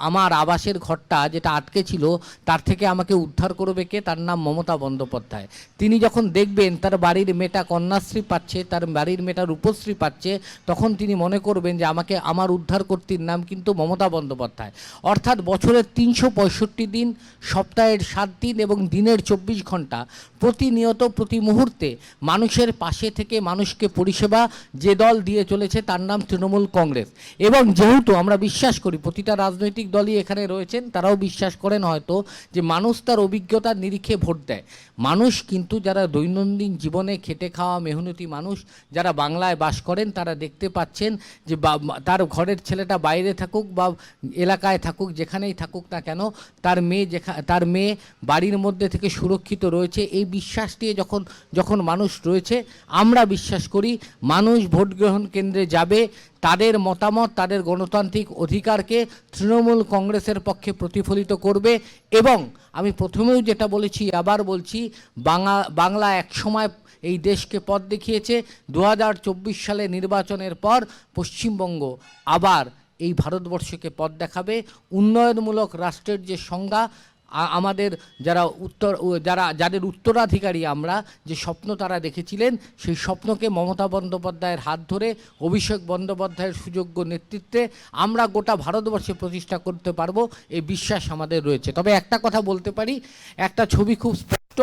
আমার আবাসের ঘরটা যেটা আটকে ছিল তার থেকে আমাকে উদ্ধার করবে কে? তার নাম মমতা বন্দ্যোপাধ্যায়। তিনি যখন দেখবেন তার বাড়ির মেয়েটা কন্যাশ্রী পাচ্ছে, তার বাড়ির মেয়েটা রূপশ্রী পাচ্ছে, তখন তিনি মনে করবেন যে আমার উদ্ধারকর্তীর নাম কিন্তু মমতা বন্দ্যোপাধ্যায়। অর্থাৎ বছরের 365 দিন, সপ্তাহের 7 দিন এবং দিনের 24 ঘন্টা প্রতিনিয়ত প্রতি মুহূর্তে মানুষের পাশে থেকে মানুষকে পরিষেবা যে দল দিয়ে চলেছে তার নাম তৃণমূল কংগ্রেস। এবং যেহেতু আমরা বিশ্বাস করি প্রতিটা রাজনৈতিক দলই এখানে রয়েছেন, তারাও বিশ্বাস করেন হয়তো যে মানুষ তার অভিজ্ঞতার নিরিখে ভোট দেয়। মানুষ কিন্তু যারা দৈনন্দিন জীবনে খেটে খাওয়া মেহনতি মানুষ যারা বাংলায় বাস করেন তারা দেখতে পাচ্ছেন যে তার ঘরের ছেলেটা বাইরে থাকুক বা এলাকায় থাকুক, যেখানেই থাকুক না কেন, তার মেয়ে বাড়ির মধ্যে থেকে সুরক্ষিত রয়েছে। এই বিশ্বাস নিয়ে যখন মানুষ রয়েছে, আমরা বিশ্বাস করি মানুষ ভোট গ্রহণ কেন্দ্রে যাবে, তাদের মতামত, তাদের গণতান্ত্রিক অধিকারকে তৃণমূল কংগ্রেসের পক্ষে প্রতিফলিত করবে। এবং আমি প্রথমেও যেটা বলেছি আবার বলছি, বাংলা একসময় এই দেশকে পথ দেখিয়েছে। 2024 সালে নির্বাচনের পর পশ্চিমবঙ্গ আবার এই ভারতবর্ষকে পথ দেখাবে। উন্নয়নমূলক রাষ্ট্রের যে সংজ্ঞা, আমাদের যাদের উত্তরাধিকারী আমরা, যে স্বপ্ন তারা দেখেছিলেন, সেই স্বপ্নকে মমতা বন্দ্যোপাধ্যায়ের হাত ধরে অভিষেক বন্দ্যোপাধ্যায়ের সুযোগ্য নেতৃত্বে আমরা গোটা ভারতবর্ষে প্রতিষ্ঠা করতে পারবো, এই বিশ্বাস আমাদের রয়েছে। তবে একটা কথা বলতে পারি, একটা ছবি খুব স্পষ্ট,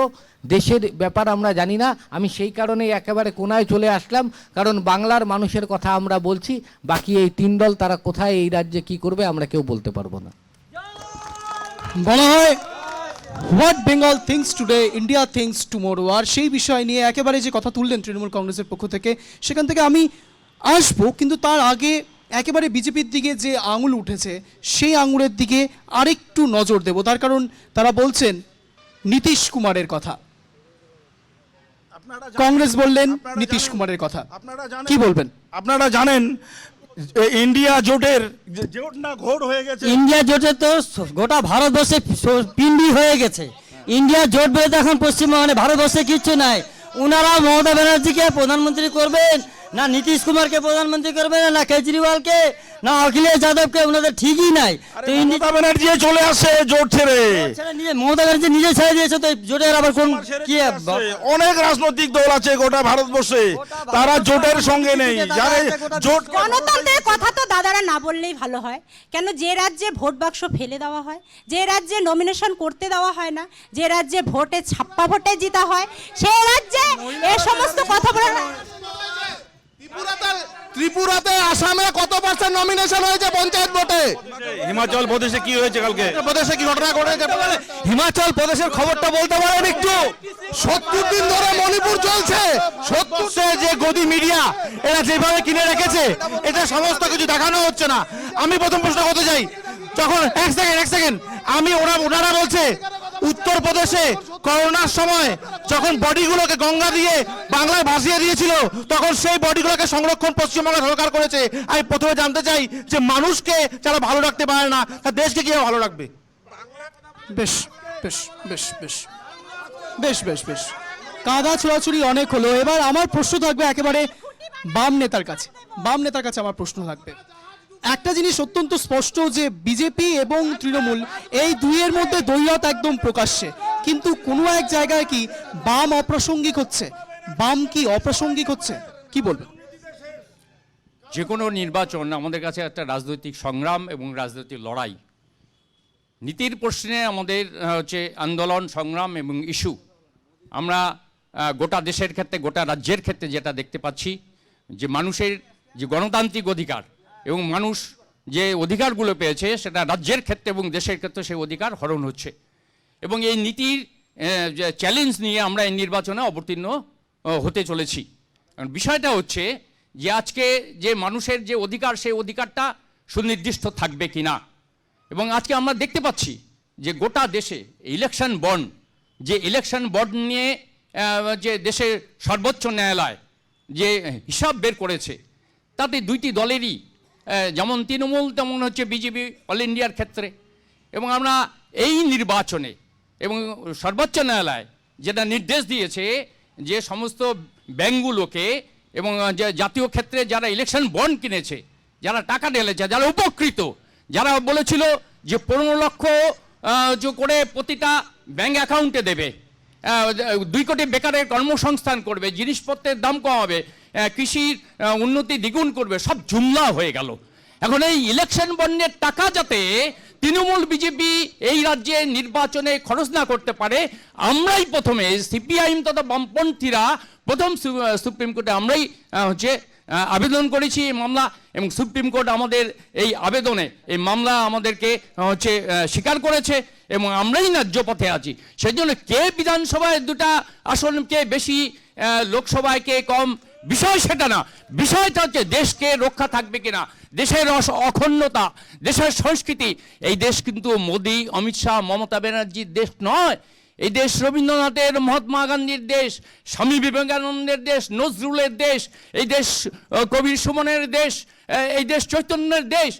দেশের ব্যাপার আমরা জানি না। আমি সেই কারণেই একেবারে কোনায় চলে আসলাম, কারণ বাংলার মানুষের কথা আমরা বলছি, বাকি এই 3 দল তারা কোথায় এই রাজ্যে কি করবে আমরা কেউ বলতে পারবো না। বলা হয় what Bengal thinks today, India thinks tomorrow. আর সেই বিষয় নিয়ে একেবারে যে কথা তুললেন তৃণমূল কংগ্রেসের পক্ষ থেকে, সেখান থেকে আমি আসবো, কিন্তু তার আগে একেবারে বিজেপির দিকে যে আঙুল উঠেছে সেই আঙুলের দিকে আরেকটু নজর দেব। তার কারণ তারা বলছেন নীতিশ কুমারের কথা, কংগ্রেস বললেন নীতিশ কুমারের কথা, কি বলবেন? আপনারা জানেন ইন্ডিয়া জোটের জোট না ঘোট হয়ে গেছে। ইন্ডিয়া জোটে তো গোটা ভারতবর্ষে পিন্ডি হয়ে গেছে। ইন্ডিয়া জোট বলে তো এখন পশ্চিমবঙ্গে ভারতবর্ষে কিচ্ছু নাই। ওনারা মমতা ব্যানার্জিকে প্রধানমন্ত্রী করবেন না, নীতিশ কুমারকে প্রধানমন্ত্রী করবেন না, কেজরিওয়ালকে না অখিলেশ যাদবকে, ওনাদের ঠিকই নাই। তো মমতা ব্যানার্জি চলে আসে জোট ছেড়ে, মমতা ব্যানার্জি নিজে ছেড়ে দিয়েছে, তো জোটের আবার কোন কি? অনেক রাজনৈতিক দল আছে গোটা ভারতবর্ষে, তারা জোটের সঙ্গে নেই। যারা জোট, গণতন্ত্রের কথা তো দাদারা না বললেই ভালো হয়। কেন? যে রাজ্যে ভোট বাক্স ফেলে দেওয়া হয়, যে রাজ্যে নমিনেশন করতে দেওয়া হয় না, যে রাজ্যে ভোটে ছাপ্পা ভোটে জিতা হয়, সেই রাজ্যে এই সমস্ত কথা বলে। ত্রিপুরাতে, আসামে কত % নমিনেশন হয়েছে পঞ্চায়েত ভোটে? হিমাচল প্রদেশে কি হয়েছে কালকে? প্রদেশে কি ঘটনা ঘটেছে? হিমাচল প্রদেশের খবরটা বলতে পারেন একটু? 70 দিন ধরে মণিপুর চলছে। 70 যে গদি মিডিয়া এরা যেভাবে কিনে রেখেছে, এটা সমস্ত কিছু দেখানো হচ্ছে না। আমি প্রথম প্রশ্ন করতে চাই, যখন এক সেকেন্ড ওনারা বলছে উত্তরপ্রদেশে করোনার সময় যখন বডিগুলোকে গঙ্গা দিয়ে বাংলায় ভাসিয়ে দিয়েছিল, তখন সেই বডিগুলোকে সংরক্ষণ পশ্চিমবঙ্গ সরকার করেছে। আমি প্রথমে জানতে চাই যে মানুষকে যারা ভালো রাখতে পারে না, তার দেশকে কিভাবে ভালো রাখবে? বেশ বেশ বেশ বেশ বেশ বেশ বেশ কাদা ছোড়াছুড়ি অনেক হলো। এবার আমার প্রশ্ন থাকবে একেবারে বাম নেতার কাছে আমার প্রশ্ন থাকবে। একটা জিনিস অত্যন্ত স্পষ্ট যে বিজেপি এবং তৃণমূল এই দুইয়ের মধ্যে দ্বৈরথ একদম প্রকাশ্যে, কিন্তু কোনো এক জায়গায় কি বাম অপ্রাসঙ্গিক হচ্ছে? বাম কি অপ্রাসঙ্গিক হচ্ছে, কি বলবেন? যে কোনো নির্বাচন আমাদের কাছে একটা রাজনৈতিক সংগ্রাম এবং রাজনৈতিক লড়াই। নীতির প্রশ্নে আমাদের হচ্ছে আন্দোলন, সংগ্রাম এবং ইস্যু। আমরা গোটা দেশের ক্ষেত্রে, গোটা রাজ্যের ক্ষেত্রে যেটা দেখতে পাচ্ছি, যে মানুষের যে গণতান্ত্রিক অধিকার এবং মানুষ যে অধিকারগুলো পেয়েছে, সেটা রাজ্যের ক্ষেত্রে এবং দেশের ক্ষেত্রে সেই অধিকার হরণ হচ্ছে। এবং এই নীতির চ্যালেঞ্জ নিয়ে আমরা এই নির্বাচনে অবতীর্ণ হতে চলেছি। কারণ বিষয়টা হচ্ছে যে আজকে যে মানুষের যে অধিকার, সেই অধিকারটা সুনির্দিষ্ট থাকবে কি না, এবং আজকে আমরা দেখতে পাচ্ছি যে গোটা দেশে ইলেকশন বন্ড, যে ইলেকশন বন্ড নিয়ে যে দেশের সর্বোচ্চ ন্যায়ালয় যে হিসাব বের করেছে, তাতে দুইটি দলেরই যেমন তৃণমূল তেমন হচ্ছে বিজেপি অল ইন্ডিয়ার ক্ষেত্রে। এবং আমরা এই নির্বাচনে এবং সর্বোচ্চ ন্যায়ালয় যেটা নির্দেশ দিয়েছে যে সমস্ত ব্যাঙ্কগুলোকে এবং যে জাতীয় ক্ষেত্রে যারা ইলেকশন বন্ড কিনেছে, যারা টাকা ঢেলেছে, যারা উপকৃত, যারা বলেছিল যে 15 লক্ষ করে প্রতিটা ব্যাঙ্ক অ্যাকাউন্টে দেবে, 2 কোটি বেকারের কর্মসংস্থান করবে, জিনিসপত্রের দাম কমাবে, কৃষির উন্নতি দ্বিগুণ করবে, সব জুমলা হয়ে গেল। এখন এই ইলেকশন বন্ডের টাকা যাতে তৃণমূল বিজেপি এই রাজ্যে নির্বাচনে খরচ না করতে পারে, আমরাই প্রথমে সিপিআইএম তথা বামপন্থীরা প্রথম সুপ্রিম কোর্টে আমরাই আবেদন করেছি এই মামলা, এবং সুপ্রিম কোর্ট আমাদের এই আবেদনে এই মামলা আমাদেরকে স্বীকার করেছে এবং আমরাই ন্যায্য পথে আছি। সেই জন্য কে বিধানসভায় 2টা আসন, কে বেশি, লোকসভায় কে কম, বিষয় সেটা না। বিষয়টা হচ্ছে দেশকে রক্ষা থাকবে কিনা, দেশের অখণ্ডতা, দেশের সংস্কৃতি। এই দেশ কিন্তু মোদি, অমিত শাহ, মমতা ব্যানার্জির দেশ নয়। এই দেশ রবীন্দ্রনাথের, মহাত্মা গান্ধীর দেশ, স্বামী বিবেকানন্দের দেশ, নজরুলের দেশ, এই দেশ কবির সুমনের দেশ, এই দেশ চৈতন্যের দেশ।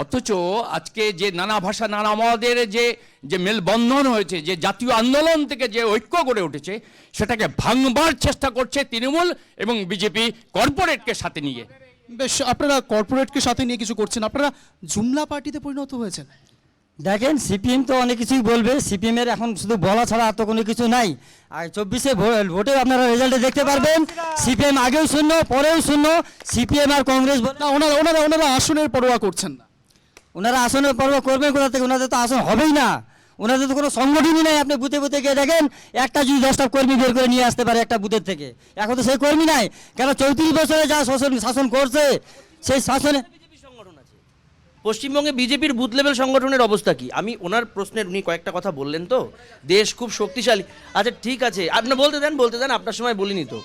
অথচ আজকে যে নানা ভাষা নানা মতের যে মেলবন্ধন হয়েছে, যে জাতীয় আন্দোলন থেকে যে ঐক্য গড়ে উঠেছে, সেটাকে ভাঙবার চেষ্টা করছে তৃণমূল এবং বিজেপি কর্পোরেটকে সাথে নিয়ে। বেশ, আপনারা কর্পোরেটকে সাথে নিয়ে কিছু করছেন, আপনারা জুমলা পার্টিতে পরিণত হয়েছেন। দেখেন, সিপিএম তো অনেক কিছুই বলবে, সিপিএমের এখন শুধু বলা ছাড়া আর তো কোনো কিছু নাই। আর 24-এ ভোটে আপনারা রেজাল্টে দেখতে পারবেন, সিপিএম আগেও শূন্য, পরেও শূন্য। সিপিএম আর কংগ্রেস না, ওনারা আসনের পরোয়া করছেন না। ওনারা আসনের পরোয়া করবেন কোথা থেকে? ওনাদের তো আসন হবেই না, ওনাদের তো কোনো সংগঠনই নেই। আপনি বুথে বুথে গিয়ে দেখেন, একটা যদি 10টা কর্মী বের করে নিয়ে আসতে পারে একটা বুথের থেকে, এখন তো সেই কর্মী নাই। কেন 34 বছরে যা শাসন করছে, সেই শাসনে পশ্চিমবঙ্গে বিজেপির বুথ লেভেল সংগঠনের অবস্থা কি? আমি ওনার প্রশ্নের উনি কয়েকটা কথা বললেন তো, দেশ খুব শক্তিশালী। আচ্ছা ঠিক আছে, আপনি বলতে দেন, আপনার সময় বলিনি তো,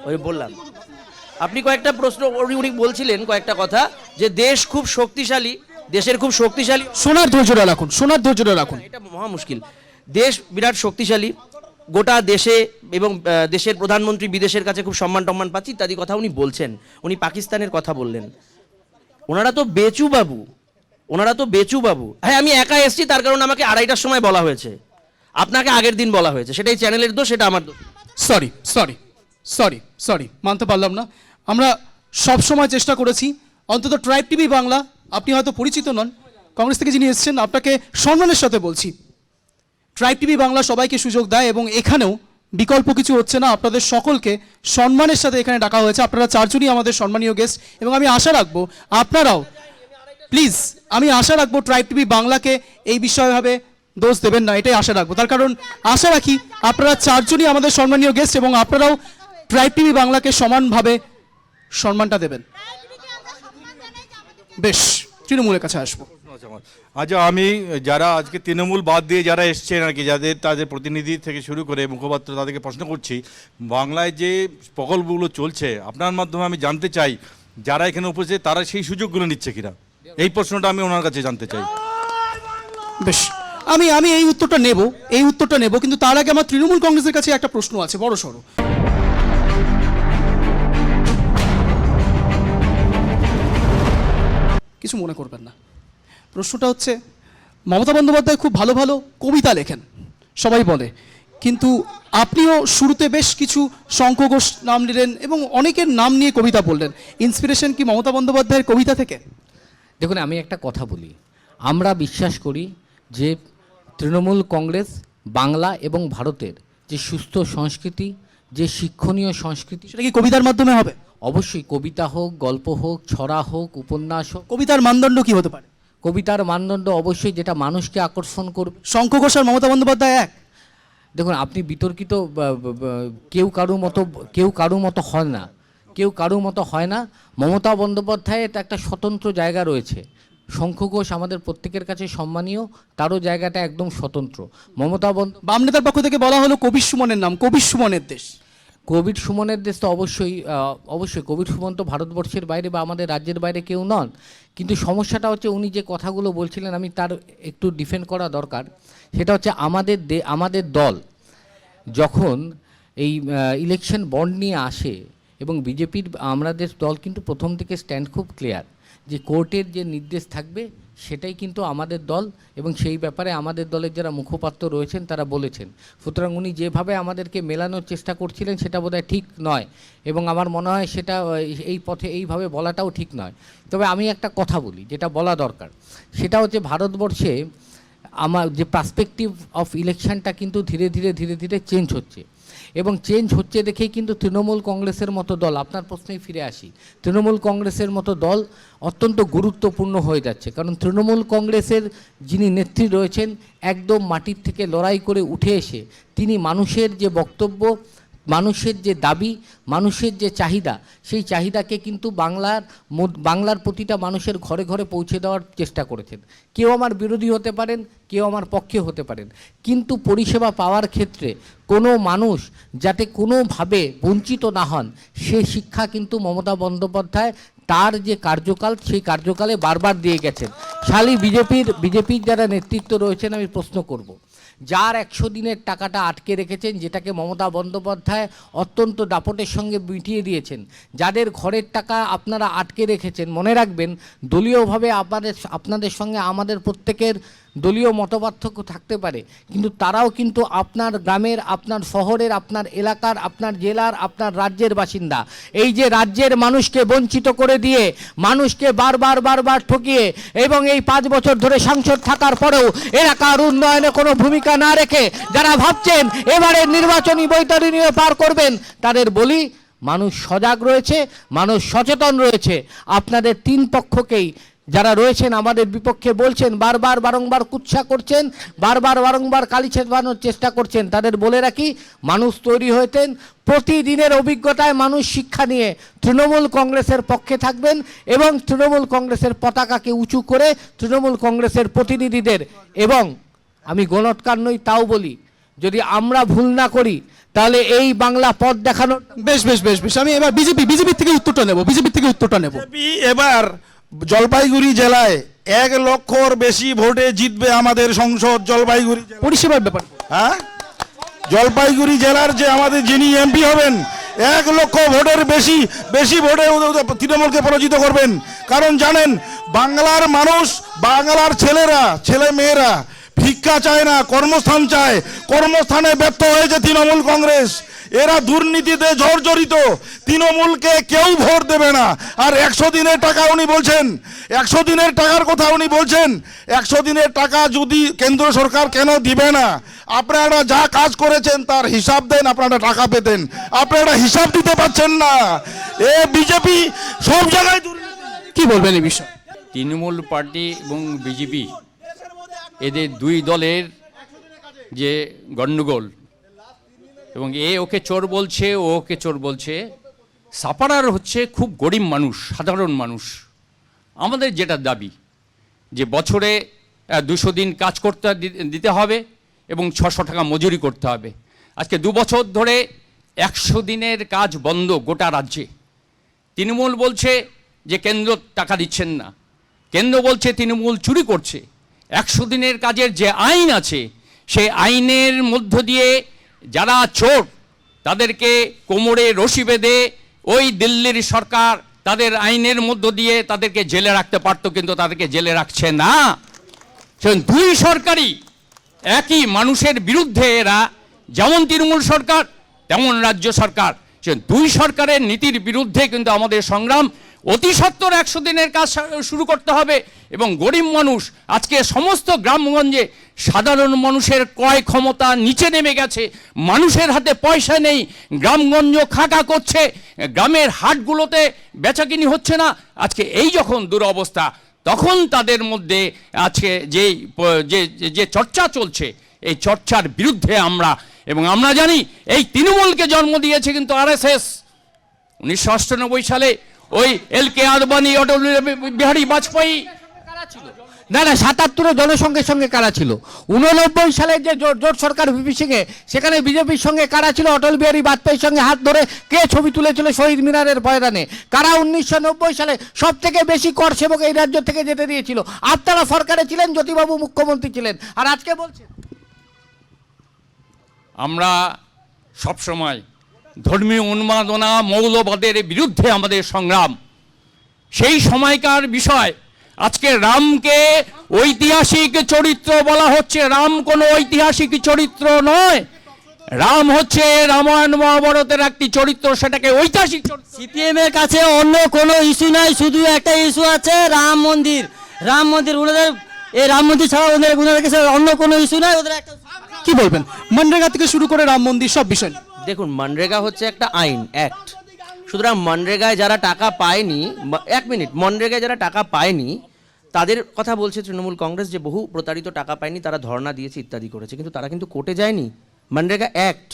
ওই বললাম। আপনি কয়েকটা প্রশ্ন, উনি বলছিলেন কয়েকটা কথা, যে দেশ খুব শক্তিশালী, দেশের খুব শক্তিশালী। সোনার ধৈর্যটা রাখুন। এটা মহা মুশকিল। দেশ বিরাট শক্তিশালী, গোটা দেশে এবং দেশের প্রধানমন্ত্রী বিদেশের কাছে খুব সম্মান টম্মান পাচ্ছি ইত্যাদি কথা উনি বলছেন। উনি পাকিস্তানের কথা বললেন। ওনারা তো বেচু বাবু। হ্যাঁ, আমি একা এসেছি, তার কারণ আমাকে 2:30টার সময় বলা হয়েছে, আপনাকে আগের দিন বলা হয়েছে। সেটাই চ্যানেলের দোষ, সেটা আমার দোষ। সরি, মানতে পারলাম না। আমরা সব সময় চেষ্টা করেছি, অন্তত ট্রাইব টিভি বাংলা, আপনি হয়তো পরিচিত নন, কংগ্রেস থেকে যিনি এসেছেন, আপনাকে সম্মানের সাথে বলছি, ট্রাইব টিভি বাংলা সবাইকে সুযোগ দেয় এবং এখানেও বিকল্প কিছু হচ্ছে না। আপনাদের সকলকে সম্মানের সাথে এখানে ডাকা হয়েছে। আপনারা 4 জনই আমাদের সম্মানীয় গেস্ট, এবং আমি আশা রাখবো আপনারাও প্লিজ, আমি আশা রাখবো ট্রাইব টিভি বাংলাকে এই বিষয়ভাবে দোষ দেবেন না, এটাই আশা রাখবো। তার কারণ আশা রাখি আপনারা 4 জনই আমাদের সম্মানীয় গেস্ট এবং আপনারাও ট্রাইব টিভি বাংলাকে সমানভাবে সম্মানটা দেবেন। বেশ, তৃণমূলের কাছে আসবো। আচ্ছা, আমি যারা আজকে তৃণমূল বাদ দিয়ে যারা এসছেন আর কি, তাদের প্রতিনিধি থেকে শুরু করে মুখপাত্র, তাদেরকে প্রশ্ন করছি, বাংলায় যে প্রকল্পগুলো চলছে আপনার মাধ্যমে আমি জানতে চাই, যারা এখানে উপস্থিত তারা সেই সুযোগগুলো নিচ্ছে কিনা, এই প্রশ্নটা আমি ওনার কাছে জানতে চাই। বেশ, আমি এই উত্তরটা নেব, কিন্তু তার আগে আমার তৃণমূল কংগ্রেসের কাছে একটা প্রশ্ন আছে, বড় সড়ো। কিছু মনে করবেন না। প্রশ্নটা হচ্ছে, মমতা বন্দ্যোপাধ্যায় খুব ভালো ভালো কবিতা লেখেন, সবাই বলে, কিন্তু আপনিও শুরুতে বেশ কিছু শঙ্খ ঘোষ নাম নিলেন এবং অনেকের নাম নিয়ে কবিতা বললেন। ইন্সপিরেশন কি মমতা বন্দ্যোপাধ্যায়ের কবিতা থেকে? দেখুন, আমি একটা কথা বলি, আমরা বিশ্বাস করি যে তৃণমূল কংগ্রেস বাংলা এবং ভারতের যে সুস্থ সংস্কৃতি, যে শিক্ষণীয় সংস্কৃতি, সেটা কি কবিতার মাধ্যমে হবে? অবশ্যই, কবিতা হোক, গল্প হোক, ছড়া হোক, উপন্যাস হোক। কবিতার মানদণ্ড কি হতে পারে? কবিতার মানদণ্ড অবশ্যই যেটা মানুষকে আকর্ষণ করবে। শঙ্খ ঘোষ আর মমতা বন্দ্যোপাধ্যায় এক? দেখুন, আপনি বিতর্কিত, কেউ কারুর মতো হয় না। মমতা বন্দ্যোপাধ্যায়ের একটা স্বতন্ত্র জায়গা রয়েছে। শঙ্খ ঘোষ আমাদের প্রত্যেকের কাছে সম্মানীয়, তারও জায়গাটা একদম স্বতন্ত্র। মমতা বাম নেতার পক্ষ থেকে বলা হলো কবির সুমনের নাম, কবির সুমনের দেশ। কোভিড সুমনের দেশ তো অবশ্যই কোভিড সুমন তো ভারতবর্ষের বাইরে বা আমাদের রাজ্যের বাইরে কেউ নন, কিন্তু সমস্যাটা হচ্ছে উনি যে কথাগুলো বলছিলেন আমি তার একটু ডিফেন্ড করা দরকার। সেটা হচ্ছে আমাদের দল যখন এই ইলেকশন বন্ড নিয়ে আসে এবং বিজেপির আমাদের দল কিন্তু প্রথম থেকে স্ট্যান্ড খুব ক্লিয়ার যে কোর্টের যে নির্দেশ থাকবে সেটাই কিন্তু আমাদের দল, এবং সেই ব্যাপারে আমাদের দলের যারা মুখপাত্র রয়েছেন তারা বলেছেন। সুতরাং উনি যেভাবে আমাদেরকে মেলানোর চেষ্টা করছিলেন সেটা বোধহয় ঠিক নয়, এবং আমার মনে হয় সেটা এই পথে এইভাবে বলাটাও ঠিক নয়। তবে আমি একটা কথা বলি যেটা বলা দরকার, সেটা হচ্ছে ভারতবর্ষে আমার যে পার্সপেক্টিভ অফ ইলেকশনটা কিন্তু ধীরে ধীরে চেঞ্জ হচ্ছে, এবং চেঞ্জ হচ্ছে দেখেই কিন্তু তৃণমূল কংগ্রেসের মতো দল, আপনার প্রশ্নেই ফিরে আসি, তৃণমূল কংগ্রেসের মতো দল অত্যন্ত গুরুত্বপূর্ণ হয়ে যাচ্ছে। কারণ তৃণমূল কংগ্রেসের যিনি নেত্রী রয়েছেন একদম মাটির থেকে লড়াই করে উঠে এসে তিনি মানুষের যে বক্তব্য, মানুষের যে দাবি, মানুষের যে চাহিদা, সেই চাহিদাকে কিন্তু বাংলার প্রতিটা মানুষের ঘরে ঘরে পৌঁছে দেওয়ার চেষ্টা করেছেন। কেউ আমার বিরোধী হতে পারেন, কেউ আমার পক্ষে হতে পারেন, কিন্তু পরিষেবা পাওয়ার ক্ষেত্রে কোনো মানুষ যাতে কোনোভাবে বঞ্চিত না হন সে শিক্ষা কিন্তু মমতা বন্দ্যোপাধ্যায় তার যে কার্যকাল সেই কার্যকালে বারবার দিয়ে গেছেন। শালি বিজেপির যারা নেতৃত্ব রয়েছেন আমি প্রশ্ন করব, যার 100 দিনের টাকাটা আটকে রেখেছেন, যেটাকে মমতা বন্দ্যোপাধ্যায় অত্যন্ত দাপটের সঙ্গে মিটিয়ে দিয়েছেন, যাদের ঘরের টাকা আপনারা আটকে রেখেছেন, মনে রাখবেন দলীয়ভাবে আপনাদের সঙ্গে আমাদের প্রত্যেকের দলীয় মতপার্থক্য থাকতে পারে, কিন্তু তারাও কিন্তু আপনার গ্রামের, আপনার শহরের, আপনার এলাকার, আপনার জেলার, আপনার রাজ্যের বাসিন্দা। এই যে রাজ্যের মানুষকে বঞ্চিত করে দিয়ে, মানুষকে বারবার ঠকিয়ে, এবং এই 5 বছর ধরে সাংসদ থাকার পরেও এলাকার উন্নয়নে কোনো ভূমিকা না রেখে যারা ভাবছেন এবারে নির্বাচনী বৈতরণী পার করবেন, তাদের বলি মানুষ সজাগ রয়েছে, মানুষ সচেতন রয়েছে। আপনাদের 3 পক্ষকেই যারা রয়েছেন আমাদের বিপক্ষে বলছেন, বারংবার কুৎসা করছেন, বারংবার কালি ছেঁচবানোর চেষ্টা করছেন, তাদের বলে রাখি মানুষ তৈরি হয়েছেন, প্রতিদিনের অভিজ্ঞতায় মানুষ শিক্ষা নিয়ে তৃণমূল কংগ্রেসের পক্ষে থাকবেন, এবং তৃণমূল কংগ্রেসের পতাকাকে উঁচু করে তৃণমূল কংগ্রেসের প্রতিনিধিদের, এবং আমি গণৎকার নই তাও বলি, যদি আমরা ভুল না করি তাহলে এই বাংলা পথ দেখানোর বেশ আমি এবার বিজেপির থেকে উত্তরটা নেব, বিজেপি এবার জলপাইগুড়ি জেলায় 1 লক্ষর বেশি ভোটে জিতবে আমাদের সংসদ জলপাইগুড়ি পরিষেবার ব্যাপার। হ্যাঁ, জলপাইগুড়ি জেলার যে আমাদের যিনি এমপি হবেন 1 লক্ষ ভোটের বেশি ভোটে তৃণমূলকে পরাজিত করবেন। কারণ জানেন বাংলার মানুষ, বাংলার ছেলে মেয়েরা ভিক্ষা চায় না, কর্মস্থান চায়। কর্মস্থানে ব্যর্থ হয়েছে তৃণমূল কংগ্রেস, এরা দুর্নীতিতে জর্জরিত, তৃণমূলকে কেউ ভোট দেবে না। আর 100 দিনের টাকা উনি বলছেন, 100 দিনের টাকার কথা উনি বলছেন, 100 দিনের টাকা যদি কেন্দ্র সরকার কেন দিবে না? আপনারা যা কাজ করেছেন তার হিসাব দেন, আপনারা টাকা পেতেন, আপনারা হিসাব দিতে পারছেন না। বিজেপি সব জায়গায় কি বলবেন এই বিষয়ে? তৃণমূল পার্টি এবং বিজেপি এদের 2 দলের যে গণ্ডগোল, এবং ওকে চোর বলছে, ওকে চোর বলছে, সাপাড়ার হচ্ছে খুব গরিব মানুষ, সাধারণ মানুষ। আমাদের যেটা দাবি যে বছরে 200 দিন কাজ করতে দিতে হবে এবং 600 টাকা মজুরি করতে হবে। আজকে 2 বছর ধরে 100 দিনের কাজ বন্ধ গোটা রাজ্যে। তৃণমূল বলছে যে কেন্দ্র টাকা দিচ্ছেন না, কেন্দ্র বলছে তৃণমূল চুরি করছে। 100 দিনের কাজের যে আইন আছে সেই আইনের মধ্য দিয়ে যারা চোর তাদেরকে কোমরে রশি বেঁধে ওই দিল্লির সরকার তাদের আইনের মধ্য দিয়ে তাদেরকে জেলে রাখতে পারত, কিন্তু তাদেরকে জেলে রাখছে না। 2 সরকারই একই মানুষের বিরুদ্ধে, এরা যেমন তৃণমূল সরকার তেমন রাজ্য সরকার, 2 সরকারের নীতির বিরুদ্ধে কিন্তু আমাদের সংগ্রাম। অতি সত্বর 100 দিনের কাজ শুরু করতে হবে, এবং গরিব মানুষ আজকে সমস্ত গ্রামগঞ্জে সাধারণ মানুষের ক্রয় ক্ষমতা নিচে নেমে গেছে, মানুষের হাতে পয়সা নেই, গ্রামগঞ্জ খাকা করছে, গ্রামের হাটগুলোতে বেচাকিনি হচ্ছে না। আজকে এই যখন দুরবস্থা, তখন তাদের মধ্যে আজকে যে চর্চা চলছে, এই চর্চার বিরুদ্ধে আমরা, এবং আমরা জানি এই তৃণমূলকে জন্ম দিয়েছে কিন্তু RSS। 1998 সালে ওই LK আদবানি, অটল বিহারী বাজপেয়ী কারা ছিল? না না 77-এ জনসংঘের সঙ্গে কারা ছিল? 89 সালে যে জোট সরকার ভিপি সিংয়ে, সেখানে বিজেপির সঙ্গে কারা ছিল? অটল বিহারী বাজপেয়ীর সঙ্গে হাত ধরে কে ছবি তুলেছিল শহীদ মিনারের ময়দানে? কারা 1990 সালে সব থেকে বেশি কর সেবক এই রাজ্য থেকে যেতে দিয়েছিল? আপনারা সরকারে ছিলেন, জ্যোতিবাবু মুখ্যমন্ত্রী ছিলেন, আর আজকে বলছেন। আমরা সবসময় ধর্মীয় উন্মাদনা মৌলবাদের বিরুদ্ধে আমাদের সংগ্রাম। সেই সময়কার বিষয়, আজকে রামকে ঐতিহাসিক চরিত্র বলা হচ্ছে। রাম কোনো ঐতিহাসিক চরিত্র নয়, রাম হচ্ছে রামায়ণ মহাভারতের একটি চরিত্র, সেটাকে ঐতিহাসিক চরিত্র। সিপিএম এর কাছে অন্য কোনো ইস্যু নাই, শুধু একটা ইস্যু আছে, রাম মন্দির। রাম মন্দির ওনাদের, এই রাম মন্দির ছাড়া ওনাদের কাছে অন্য কোনো ইস্যু নাই। ওদের একটা কি বলবেন মনরেগা থেকে শুরু করে রাম মন্দির সব বিষয় নিয়ে? দেখুন, মনরেগা হচ্ছে একটা আইন, অ্যাক্ট। সুতরাং মনরেগায় যারা টাকা পায়নি, এক মিনিট, মনরেগায় যারা টাকা পায়নি তাদের কথা বলছে তৃণমূল কংগ্রেস, যে বহু প্রতারিত টাকা পায়নি, তারা ধর্ণা দিয়েছে ইত্যাদি করেছে, কিন্তু তারা কিন্তু কোর্টে যায়নি। মনরেগা অ্যাক্ট,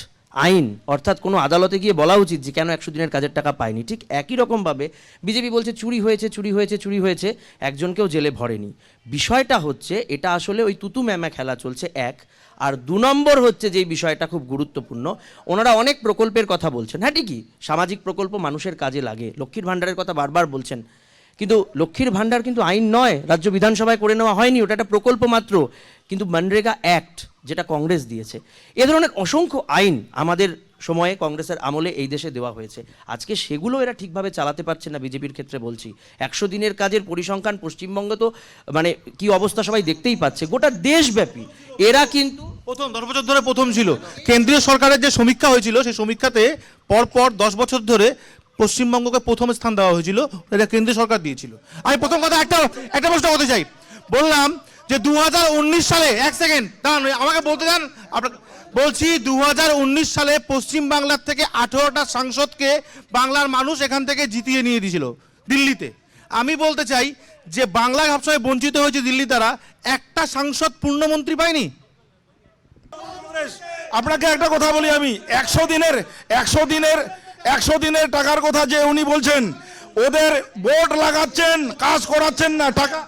আইন, অর্থাৎ কোনো আদালতে গিয়ে বলা উচিত যে কেন 100 দিনের কাজের টাকা পায়নি। ঠিক একই রকমভাবে বিজেপি বলছে চুরি হয়েছে, চুরি হয়েছে, চুরি হয়েছে, একজনকেও জেলে ভরেনি। বিষয়টা হচ্ছে এটা আসলে ওই তুতু ম্যামা খেলা চলছে, এক। আর 2 নম্বর হচ্ছে যেই বিষয়টা খুব গুরুত্বপূর্ণ, ওনারা অনেক প্রকল্পের কথা বলছেন। হ্যাঁ ঠিকই, সামাজিক প্রকল্প মানুষের কাজে লাগে, লক্ষ্মীর ভাণ্ডারের কথা বারবার বলছেন, কিন্তু লক্ষ্মীর ভাণ্ডার কিন্তু আইন নয়, রাজ্য বিধানসভায় করে নেওয়া হয়নি, ওটা একটা প্রকল্প মাত্র। কিন্তু মনরেগা অ্যাক্ট যেটা কংগ্রেস দিয়েছে, এ ধরনের অসংখ্য আইন আমাদের সময়ে কংগ্রেসের আমলে এই দেশে দেওয়া হয়েছে। আজকে সেগুলো এরা ঠিকভাবে চালাতে পারছে না। বিজেপির ক্ষেত্রে বলছি, 100 দিনের কাজের পরিসংখ্যান পশ্চিমবঙ্গে তো মানে কি অবস্থা সবাই দেখতেই পাচ্ছে, গোটা দেশব্যাপী। এরা কিন্তু প্রথম 10 বছর ধরে প্রথম ছিল। কেন্দ্রীয় সরকারের যে সমীক্ষা হয়েছিল, সেই সমীক্ষাতে পরপর 10 বছর ধরে পশ্চিমবঙ্গকে প্রথম স্থান দেওয়া হয়েছিল, এটা কেন্দ্রীয় সরকার দিয়েছিল। আমি প্রথম কথা একটা প্রশ্ন করতে চাই। বললাম যে 2019 সালে, এক সেকেন্ড দাঁড়ান, আমাকে বলতে দেন। বলছি 2019 সালে পশ্চিমবাংলার থেকে 18টা সাংসদকে বাংলার মানুষ এখান থেকে জিতিয়ে নিয়ে দিয়েছিল দিল্লিতে। আমি বলতে চাই যে বাংলা সবসময় বঞ্চিত হয়েছে দিল্লি দ্বারা, একটা সাংসদ পূর্ণমন্ত্রী পায়নি। আপনাকে একটা কথা বলি আমি, 100 দিনের টাকার কথা যে উনি বলছেন, ওদের ভোট লাগাচ্ছেন, কাজ করাচ্ছেন না, টাকা।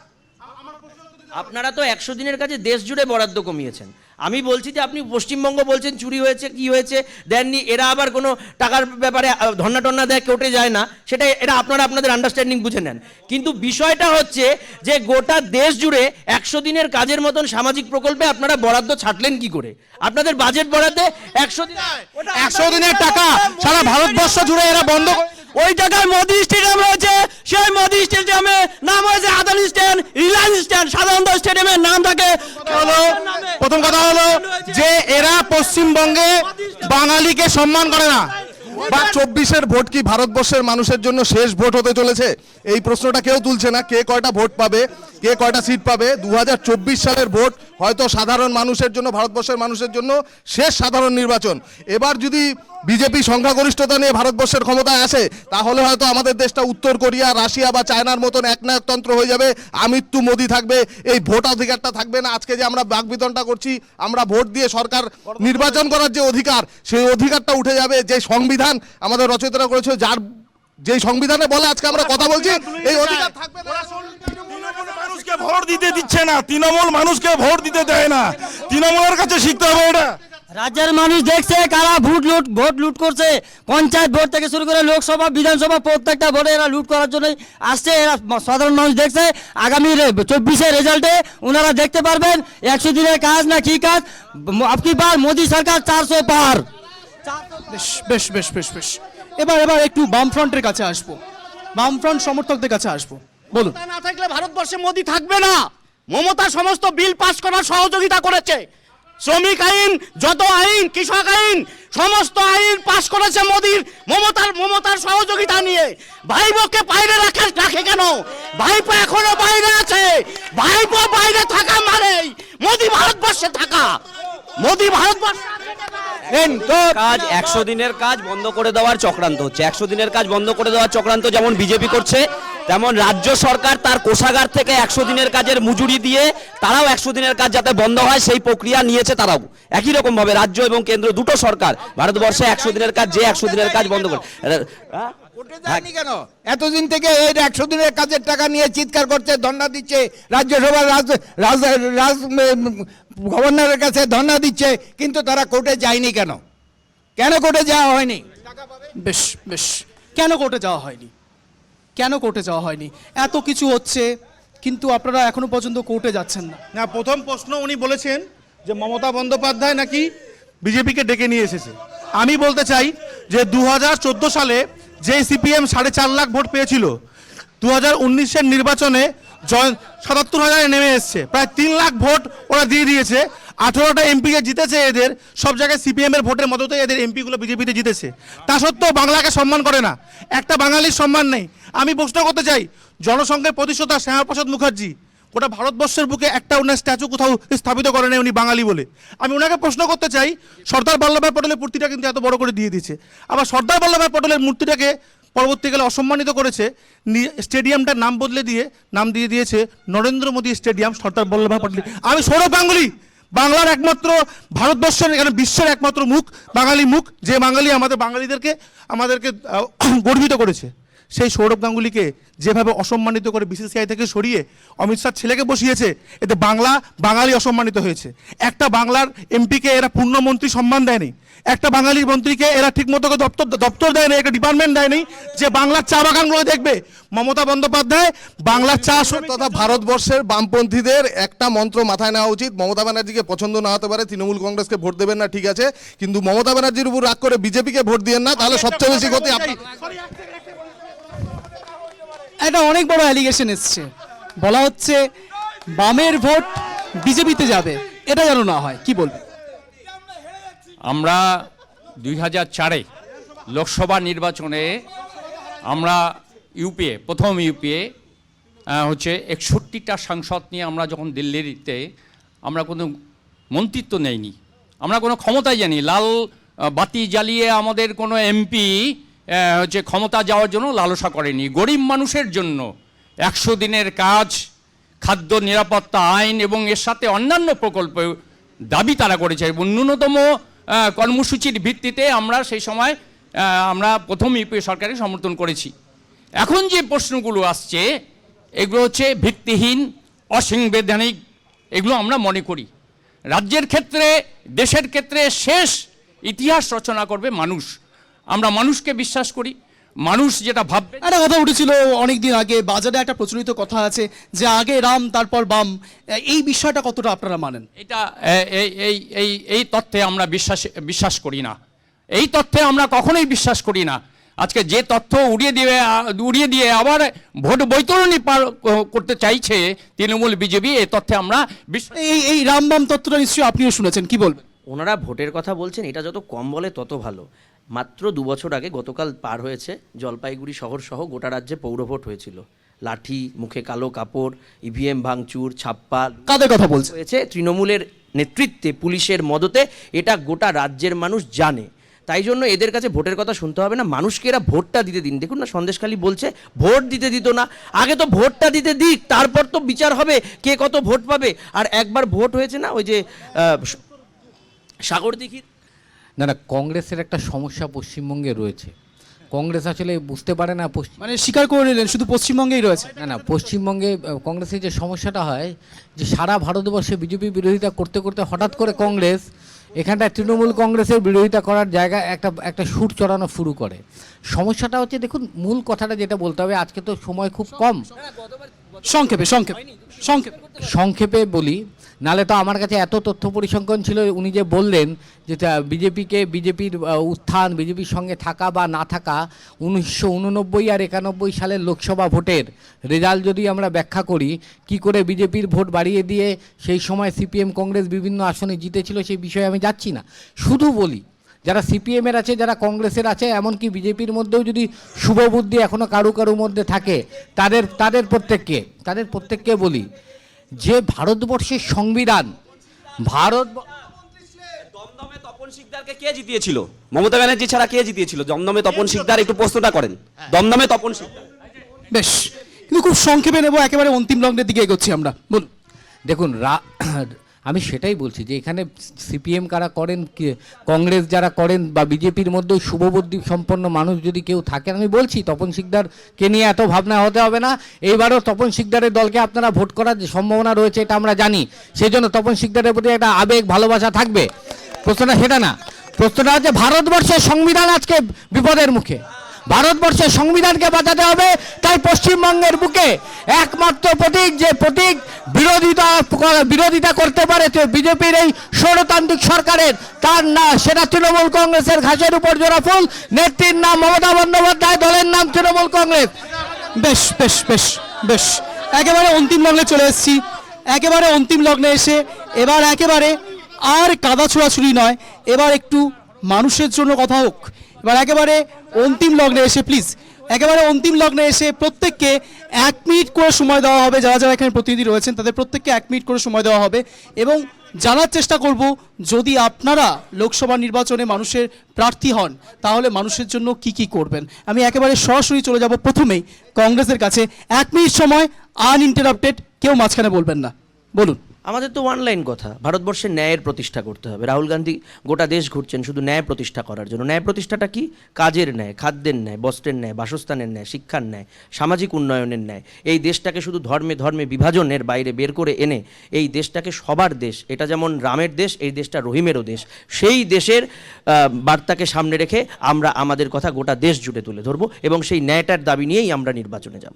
আপনারা তো 100 দিনের কাজে দেশ জুড়ে বরাদ্দ কমিয়েছেন। আমি বলছি যে আপনি পশ্চিমবঙ্গ বলছেন চুরি হয়েছে, কি হয়েছে দেননি, এরা আবার কোনো টাকার ব্যাপারে ধন্না টন্না দেয়, কোর্টে যায় না, সেটা এরা আপনারা আপনাদের আন্ডারস্ট্যান্ডিং বুঝে নেন। কিন্তু বিষয়টা হচ্ছে যে গোটা দেশ জুড়ে 100 দিনের কাজের মতন সামাজিক প্রকল্পে আপনারা বরাদ্দ ছাড়লেন কি করে? আপনাদের বাজেট বরাদ্দে 100 দিনের টাকা সারা ভারতবর্ষ জুড়ে এরা বন্ধ করে। ওই জায়গায় মোদি স্টেডিয়াম রয়েছে, সেই মোদি স্টেডিয়ামে নাম হয়েছে আদানি স্ট্যান্ড, রিলায়েন্স স্ট্যান্ড। সাধারণত স্টেডিয়ামের নাম থাকে হলো, প্রথম কথা হলো যে এরা পশ্চিমবঙ্গে বাঙালিকে সম্মান করে না। বা 24-এর ভোট কি ভারতবর্ষের মানুষের জন্য শেষ ভোট হতে চলেছে? এই প্রশ্নটা কেউ তুলছে না। কে কয়টা ভোট পাবে, কে কয়টা সিট পাবে? 2024 সালের ভোট হয়তো সাধারণ মানুষের জন্য, ভারতবর্ষের মানুষের জন্য শেষ সাধারণ নির্বাচন। এবার যদি বিজেপি সংখ্যাগরিষ্ঠতা নিয়ে ভারতবর্ষের ক্ষমতায় আসে, তাহলে হয়তো আমাদের দেশটা উত্তর কোরিয়া, রাশিয়া বা চায়নার মতন একনায়কতন্ত্র হয়ে যাবে, আমৃত্যু মোদি থাকবে, এই ভোটাধিকারটা থাকবে না। আজকে যে আমরা বাকবিতণ্ডা করছি, আমরা ভোট দিয়ে সরকার নির্বাচন করার যে অধিকার, সেই অধিকারটা উঠে যাবে। যে সংবিধান আমাদের রচয়িতারা করেছে, যার যেই সংবিধানে বলে আজকে আমরা কথা বলছি, এই অধিকার থাকবে না। মানুষকে ভোট দিতে দিচ্ছে না, তৃণমূল মানুষকে ভোট দিতে দেয় না। তৃণমূলের কাছে শিখতে হবে এটা। রাজ্যের মানুষ দেখছে কারা ভোট লুট করছে। পঞ্চায়েত ভোট থেকে শুরু করে লোকসভা, বিধানসভা, প্রত্যেকটা ভোটে এরা লুট করার জন্যই আসছে। এরা সাধারণ মানুষ দেখছে। আগামী 24-এর রেজাল্টে ওনারা দেখতে পারবেন 100 দিনের কাজ না কি কাজ। আপকি বার মোদি সরকার 400 পার। বেশ বেশ বেশ বেশ বেশ এবার একটু বামফ্রন্টের কাছে আসবো, বামফ্রন্ট সমর্থকদের কাছে আসবো। বলুন। না থাকলে ভারতবর্ষে মোদি থাকবে না। মমতা সমস্ত বিল পাস করার সহযোগিতা করেছে, শ্রমিক আইন, যত আইন, কৃষক আইন, সমস্ত আইন পাস করেছে মোদির, মমতার সহযোগিতা নিয়ে। ভাইপোকে বাইরে রাখে কেন? ভাইপো এখনো বাইরে আছে। ভাইপো বাইরে থাকা মানেই মোদি ভারতবর্ষে থাকা। মোদি ভারতবর্ষে কাজ 100 দিনের কাজ বন্ধ করে দেওয়ার চক্রান্ত হচ্ছে। 100 দিনের কাজ বন্ধ করে দেওয়ার চক্রান্ত যেমন বিজেপি করছে, তেমন রাজ্য সরকার তার কোষাগার থেকে 100 দিনের কাজের মজুরি দিয়ে তারাও 100 দিনের কাজ যাতে বন্ধ হয় সেই প্রক্রিয়া নিয়েছে তারাও। একই রকম ভাবে রাজ্য এবং কেন্দ্র দুটো সরকার ভারতবর্ষে 100 দিনের কাজ, যে 100 দিনের কাজ বন্ধ করে কোর্টে যায়নি কেন? এতদিন থেকে এই 100 দিনের কাজের টাকা নিয়ে চিৎকার করছে, ধর্ণা দিচ্ছে, রাজ্যসভার গভর্নরের কাছে ধর্ণা দিচ্ছে, কিন্তু তারা কোর্টে যায়নি কেন? কেন কোর্টে যাওয়া হয়নি? বেশ বেশ, কেন কোর্টে যাওয়া হয়নি? কেন কোর্টে যাওয়া হয়নি? এত কিছু হচ্ছে কিন্তু আপনারা এখনো পর্যন্ত কোর্টে যাচ্ছেন না। না, প্রথম প্রশ্ন উনি বলেছেন যে মমতা বন্দ্যোপাধ্যায় নাকি বিজেপিকে ডেকে নিয়ে এসেছে। আমি বলতে চাই যে 2014 সালে যে সিপিএম 4.5 লাখ ভোট পেয়েছিল, 2019-এর নির্বাচনে 77,000 নেমে এসছে, প্রায় 3 লাখ ভোট ওরা দিয়ে দিয়েছে। 18টা এমপিকে জিতেছে এদের, সব জায়গায় সিপিএমের ভোটের মদতে এদের এমপিগুলো বিজেপিতে জিতেছে। তা সত্ত্বেও বাংলাকে সম্মান করে না, একটা বাঙালির সম্মান নেই। আমি প্রশ্ন করতে চাই, জনসংখ্যার প্রতিষ্ঠাতা শ্যামাপ্রসাদ মুখার্জি গোটা ভারতবর্ষের বুকে একটা ওনার স্ট্যাচু কোথাও স্থাপিত করে নেই উনি বাঙালি বলে। আমি ওনাকে প্রশ্ন করতে চাই, সর্দার বল্লভভাই পটেলের মূর্তিটা কিন্তু এত বড় করে দিয়ে দিয়েছে, আবার সর্দার বল্লভভাই পটেলের মূর্তিটাকে পরবর্তীকালে অসম্মানিত করেছে, স্টেডিয়ামটার নাম বদলে দিয়ে নাম দিয়ে দিয়েছে নরেন্দ্র মোদী স্টেডিয়াম, সর্দার বল্লভভাই পটেল। আমি সৌরভ গাঙ্গুলি, বাংলার একমাত্র, ভারতবর্ষের এখানে বিশ্বের একমাত্র মুখ, বাঙালি মুখ, যে বাঙালি আমাদেরকে গর্বিত করেছে, সেই সৌরভ গাঙ্গুলিকে যেভাবে অসম্মানিত করে বিসিসিআই থেকে সরিয়ে অমিত শাহ ছেলেকে বসিয়েছে, এতে বাঙালি অসম্মানিত হয়েছে। একটা বাংলার এমপিকে এরা পূর্ণমন্ত্রী সম্মান দেয়নি, একটা বাঙালি মন্ত্রীকে এরা ঠিক মতো দপ্তর দেয়নি, একটা ডিপার্টমেন্ট দেয়নি যে বাংলার চা বাগানগুলো দেখবে। মমতা বন্দ্যোপাধ্যায় বাংলার চা তথা ভারতবর্ষের বামপন্থীদের একটা মন্ত্র মাথায় নেওয়া উচিত, মমতা ব্যানার্জিকে পছন্দ না হতে পারে, তৃণমূল কংগ্রেসকে ভোট দেবেন না, ঠিক আছে, কিন্তু মমতা ব্যানার্জির উপর রাগ করে বিজেপিকে ভোট দিয়েন না, তাহলে সবচেয়ে বেশি ক্ষতি আপনার। একটা অনেক বড় অ্যালিগেশন এসছে, বলা হচ্ছে বামের ভোট বিজেপিতে যাবে, এটা যেন না হয়, কি বলবেন? আমরা 2004-এ লোকসভা নির্বাচনে আমরা প্রথম ইউপিএ হচ্ছে 61টা সাংসদ নিয়ে আমরা যখন দিল্লিতে, আমরা কোনো মন্ত্রিত্ব নেইনি, আমরা কোনো ক্ষমতায় জানি, লাল বাতি জ্বালিয়ে আমাদের কোনো এমপি হচ্ছে ক্ষমতা যাওয়ার জন্য লালসা করেনি। গরিব মানুষের জন্য 100 দিনের কাজ, খাদ্য নিরাপত্তা আইন এবং এর সাথে অন্যান্য প্রকল্প দাবি তারা করেছে এবং ন্যূনতম কর্মসূচির ভিত্তিতে আমরা সেই সময় আমরা প্রথম ইউপিএ সরকারকে সমর্থন করেছি। এখন যে প্রশ্নগুলো আসছে এগুলো হচ্ছে ভিত্তিহীন, অসাংবিধানিক, এগুলো আমরা মনে করি রাজ্যের ক্ষেত্রে, দেশের ক্ষেত্রে শেষ ইতিহাস রচনা করবে মানুষ। আমরা মানুষকে বিশ্বাস করি, মানুষ যেটা ভাববে। একটা কথা উঠেছিল অনেকদিন আগে, বাজারে একটা প্রচলিত কথা আছে যে আগে রাম তারপর বাম, এই বিষয়টা কতটা আপনারা মানেন? এটা এই তথ্যে আমরা বিশ্বাস করি না, এই তথ্যে আমরা কখনোই বিশ্বাস করি না। আজকে যে তথ্য উড়িয়ে দিয়ে আবার ভোট বৈতরণী পার করতে চাইছে তৃণমূল বিজেপি, এই তথ্যে আমরা এই রাম বাম তথ্যটা নিশ্চয়ই আপনিও শুনেছেন, কি বলবেন? ওনারা ভোটের কথা বলছেন, এটা যত কম বলে তত ভালো। মাত্র 2 বছর আগে, গতকাল পার হয়েছে, জলপাইগুড়ি শহর সহ গোটা রাজ্যে পৌর ভোট হয়েছিল। লাঠি, মুখে কালো কাপড়, ইভিএম ভাঙচুর, ছাপ্পা, কাদের কথা বলছে হয়েছে তৃণমূলের নেতৃত্বে, পুলিশের মদতে, এটা গোটা রাজ্যের মানুষ জানে। তাই জন্য এদের কাছে ভোটের কথা শুনতে হবে না, মানুষকে এরা ভোটটা দিতে দিন। দেখুন না, সন্দেশখালী বলছে ভোট দিতে দিত না, আগে তো ভোটটা দিতে দিক, তারপর তো বিচার হবে কে কত ভোট পাবে। আর একবার ভোট হয়েছে না, ওই যে সাগরদিঘির। না, কংগ্রেসের একটা সমস্যা পশ্চিমবঙ্গে রয়েছে, কংগ্রেস আসলে বুঝতে পারে না, মানে স্বীকার করে নিলেন শুধু পশ্চিমবঙ্গেই রয়েছে। না, পশ্চিমবঙ্গে কংগ্রেসের যে সমস্যাটা হয় যে সারা ভারতবর্ষে বিজেপি বিরোধিতা করতে করতে হঠাৎ করে কংগ্রেস এখানটায় তৃণমূল কংগ্রেসের বিরোধিতা করার জায়গায় একটা সুর চড়ানো শুরু করে। সমস্যাটা হচ্ছে, দেখুন মূল কথাটা যেটা বলতে হবে, আজকে তো সময় খুব কম, সংক্ষেপে বলি, নালে তো আমার কাছে এত তথ্য পরিসংখ্যান ছিল। উনি যে বললেন যে বিজেপির উত্থান, বিজেপির সঙ্গে থাকা বা না থাকা, 1989 আর 91 সালের লোকসভা ভোটের রেজাল্ট যদি আমরা ব্যাখ্যা করি, কি করে বিজেপির ভোট বাড়িয়ে দিয়ে সেই সময় সিপিএম কংগ্রেস বিভিন্ন আসনে জিতেছিল, সেই বিষয়ে আমি যাচ্ছি না। শুধু বলি, যারা সিপিএমের আছে, যারা কংগ্রেসের আছে, এমনকি বিজেপির মধ্যেও যদি শুভবুদ্ধি এখনও কারুর মধ্যে থাকে, তাদের প্রত্যেককে বলি যে ভারতবর্ষের সংবিধান, দমদমে তপন শিকদারকে কে জিতিয়েছিল? মমতা ব্যানার্জি ছাড়া কে জিতিয়েছিল দমদমে তপন শিকদার? একটু প্রশ্নটা করেন, দমদমে তপন শিকদার। বেশ, কিন্তু খুব সংক্ষেপে নেব, একেবারে অন্তিম লগ্নের দিকে এগোচ্ছি আমরা, বলুন। দেখুন, আমি সেটাই বলছি যে এখানে সিপিএম কারা করেন, কংগ্রেস যারা করেন বা বিজেপির মধ্যেও শুভবুদ্ধি সম্পন্ন মানুষ যদি কেউ থাকেন, আমি বলছি তপন শিকদারকে নিয়ে এত ভাবনা হতে হবে না। এইবারও তপন শিকদারের দলকে আপনারা ভোট করার যে সম্ভাবনা রয়েছে এটা আমরা জানি, সেই জন্য তপন শিকদারের প্রতি একটা আবেগ ভালোবাসা থাকবে। প্রশ্নটা সেটা না, প্রশ্নটা হচ্ছে ভারতবর্ষের সংবিধান আজকে বিপদের মুখে, ভারতবর্ষের সংবিধানকে বাঁচাতে হবে। তাই পশ্চিমবঙ্গের বুকে একমাত্র প্রতীক, যে প্রতীক বিরোধিতা করতে পারে বিজেপির এই ষড়তান্ত্রিক সরকারের, তার না সেটা তৃণমূল কংগ্রেসের ঘাসের উপর জোড়া ফুল। নেত্রীর নাম মমতা বন্দ্যোপাধ্যায়, দলের নাম তৃণমূল কংগ্রেস। বেশ বেশ বেশ বেশ, একেবারে অন্তিম লগ্নে চলে এসেছি। একেবারে অন্তিম লগ্নে এসে এবার একেবারে আর কাদা ছোড়াছুড়ি নয়, এবার একটু মানুষের জন্য কথা হোক। এবার একেবারে অন্তিম লগ্নে এসে প্লিজ, একেবারে অন্তিম লগ্নে এসে প্রত্যেককে 1 মিনিট করে সময় দেওয়া হবে। যারা যারা এখানে প্রতিনিধি রয়েছেন তাদের প্রত্যেককে 1 মিনিট করে সময় দেওয়া হবে এবং জানার চেষ্টা করব যদি আপনারা লোকসভা নির্বাচনে মানুষের প্রার্থী হন তাহলে মানুষের জন্য কি কি করবেন। আমি একেবারে সরাসরি চলে যাব প্রথমেই কংগ্রেসের কাছে। 1 মিনিট সময়, আনইন্টারাপ্টেড, কেউ মাঝখানে বলবেন না। বলুন। আমাদের তো ওয়ান লাইন কথা, ভারতবর্ষের ন্যায়ের প্রতিষ্ঠা করতে হবে। রাহুল গান্ধী গোটা দেশ ঘুরছেন শুধু ন্যায় প্রতিষ্ঠা করার জন্য। ন্যায় প্রতিষ্ঠাটা কি? কাজের ন্যায়, খাদ্যের ন্যায়, বস্ত্রের ন্যায়, বাসস্থানের ন্যায়, শিক্ষার ন্যায়, সামাজিক উন্নয়নের ন্যায়। এই দেশটাকে শুধু ধর্মে ধর্মে বিভাজনের বাইরে বের করে এনে এই দেশটাকে সবার দেশ, এটা যেমন রামের দেশ, এই দেশটা রহিমেরও দেশ, সেই দেশের বার্তাকে সামনে রেখে আমরা আমাদের কথা গোটা দেশ জুড়ে তুলে ধরবো এবং সেই ন্যায়টার দাবি নিয়েই আমরা নির্বাচনে যাব।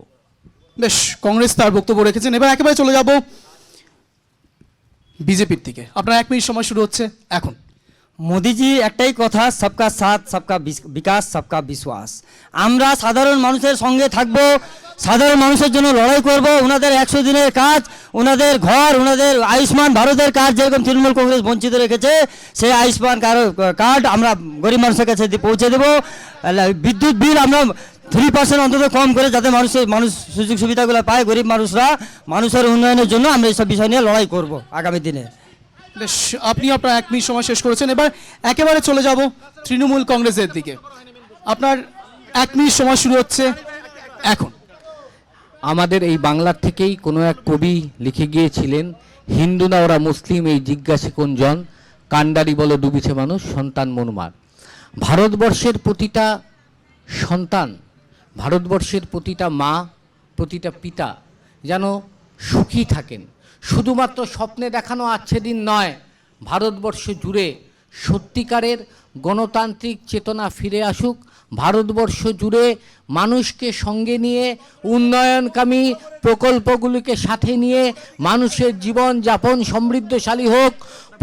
বেশ, কংগ্রেস তার বক্তব্য রেখেছেন। এবার একেবারে চলে যাব বিজেপির দিকে। আপনার 1 মিনিট সময় শুরু হচ্ছে এখন। মোদিজি একটাই কথা, সবকা সাথ, সবকা বিকাশ, সবকা বিশ্বাস। আমরা সাধারণ মানুষের সঙ্গে থাকব, সাধারণ মানুষের জন্য লড়াই করব। ওনাদের 100 দিনের কাজ, ওনাদের ঘর, ওনাদের আয়ুষ্মান ভারতের কার্ড যেরকম তৃণমূল কংগ্রেস বঞ্চিত রেখেছে, সেই আয়ুষ্মান কার্ড আমরা গরিব মানুষের কাছে পৌঁছে দেবো। বিদ্যুৎ বিল আমরা 3% অন্তত কম করে, যাতে মানুষ সুযোগ সুবিধাগুলো পায়, গরিব মানুষরা, মানুষের উন্নয়নের জন্য আমরা এইসব বিষয় নিয়ে লড়াই করব আগামী দিনে। বেশ, আপনি আপনার 1 মিনিট সময় শেষ করেছেন। এবার একেবারে চলে যাব তৃণমূল কংগ্রেসের দিকে। আপনার 1 মিনিট সময় শুরু হচ্ছে এখন। আমাদের এই বাংলার থেকেই কোনো এক কবি লিখে গিয়েছিলেন, হিন্দু না ওরা মুসলিম, এই জিজ্ঞাসে কোন জন, কান্ডারি বলে ডুবিছে মানুষ, সন্তান মনমার। ভারতবর্ষের প্রতিটা সন্তান, ভারতবর্ষের প্রতিটা মা, প্রতিটা পিতা যেন সুখী থাকেন। শুধুমাত্র স্বপ্নে দেখানো আচ্ছে দিন নয়, ভারতবর্ষ জুড়ে সত্যিকারের গণতান্ত্রিক চেতনা ফিরে আসুক। ভারতবর্ষ জুড়ে মানুষকে সঙ্গে নিয়ে উন্নয়নকামী প্রকল্পগুলিকে সাথে নিয়ে মানুষের জীবন যাপন সমৃদ্ধশালী হোক।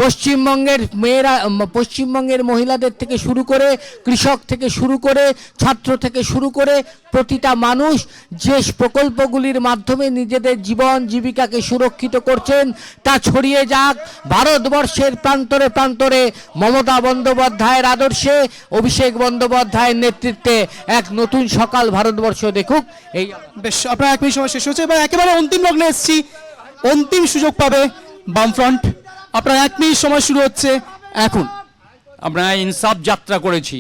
পশ্চিমবঙ্গের মেয়েরা, পশ্চিমবঙ্গের মহিলাদের থেকে শুরু করে, কৃষক থেকে শুরু করে, ছাত্র থেকে শুরু করে প্রতিটা মানুষ যে প্রকল্পগুলির মাধ্যমে নিজেদের জীবন জীবিকাকে সুরক্ষিত করছেন তা ছড়িয়ে যাক ভারতবর্ষের প্রান্তরে প্রান্তরে। মমতা বন্দ্যোপাধ্যায়ের আদর্শে, অভিষেক বন্দ্যোপাধ্যায়ের নেতৃত্বে এক নতুন সকাল ভারতবর্ষ দেখুক। এই বেশ, আপনার 1 মিনিট সময় শেষ হচ্ছে। এবার একেবারে অন্তিম লগ্নে এসেছি, অন্তিম সুযোগ পাবে বামফ্রন্ট। আপনার 1 মিনিট সময় শুরু হচ্ছে এখন। আমরা ইনসাফ যাত্রা করেছি,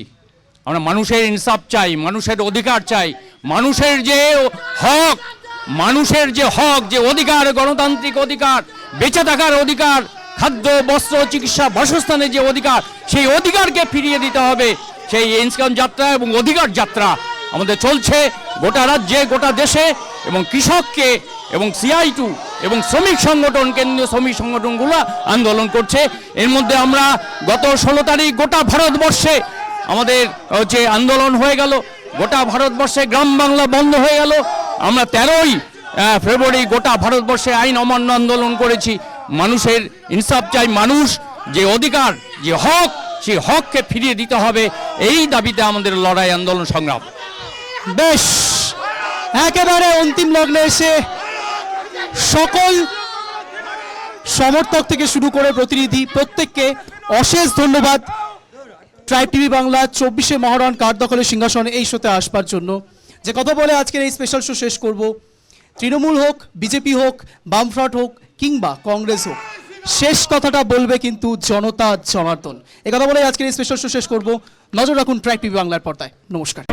আমরা মানুষের ইনসাফ চাই, মানুষের অধিকার চাই, মানুষের যে হক, মানুষের যে হক, যে অধিকার, গণতান্ত্রিক অধিকার, বেঁচে থাকার অধিকার, খাদ্য, বস্ত্র, চিকিৎসা, বাসস্থানের যে অধিকার, সেই অধিকারকে ফিরিয়ে দিতে হবে। সেই ইনসাফ যাত্রা এবং অধিকার যাত্রা আমাদের চলছে গোটা রাজ্যে, গোটা দেশে, এবং কৃষককে এবং CI2 এবং শ্রমিক সংগঠন, কেন্দ্রীয় শ্রমিক সংগঠনগুলো আন্দোলন করছে। এর মধ্যে আমরা গত 16 তারিখ গোটা ভারতবর্ষে আমাদের হচ্ছে আন্দোলন হয়ে গেল, গোটা ভারতবর্ষে গ্রাম বাংলা বন্ধ হয়ে গেল। আমরা 13ই ফেব্রুয়ারি গোটা ভারতবর্ষে আইন অমান্য আন্দোলন করেছি। মানুষের ইনসাফ চাই, মানুষ যে অধিকার, যে হক, সেই হককে ফিরিয়ে দিতে হবে, এই দাবিতে আমাদের লড়াই, আন্দোলন, সংগ্রাম। বেশ, একেবারে অন্তিম লগ্নে এসে সকল সমর্থক থেকে শুরু করে প্রতিনিধি প্রত্যেককে অশেষ ধন্যবাদ। ট্রাইব টিভি বাংলা 24শে মহরণ কার্ড দখলের সিংহাসন এই শোতে আসবার জন্য। যে কথা বলে আজকের এই স্পেশাল শো শেষ করব, তৃণমূল হোক, বিজেপি হোক, বামফ্রন্ট হোক কিংবা কংগ্রেস হোক, শেষ কথাটা বলবে কিন্তু জনতা জনার্দন। এ কথা বলে আজকের এই স্পেশাল শো শেষ করব। নজর রাখুন ট্রাইব টিভি বাংলার পর্দায়। নমস্কার।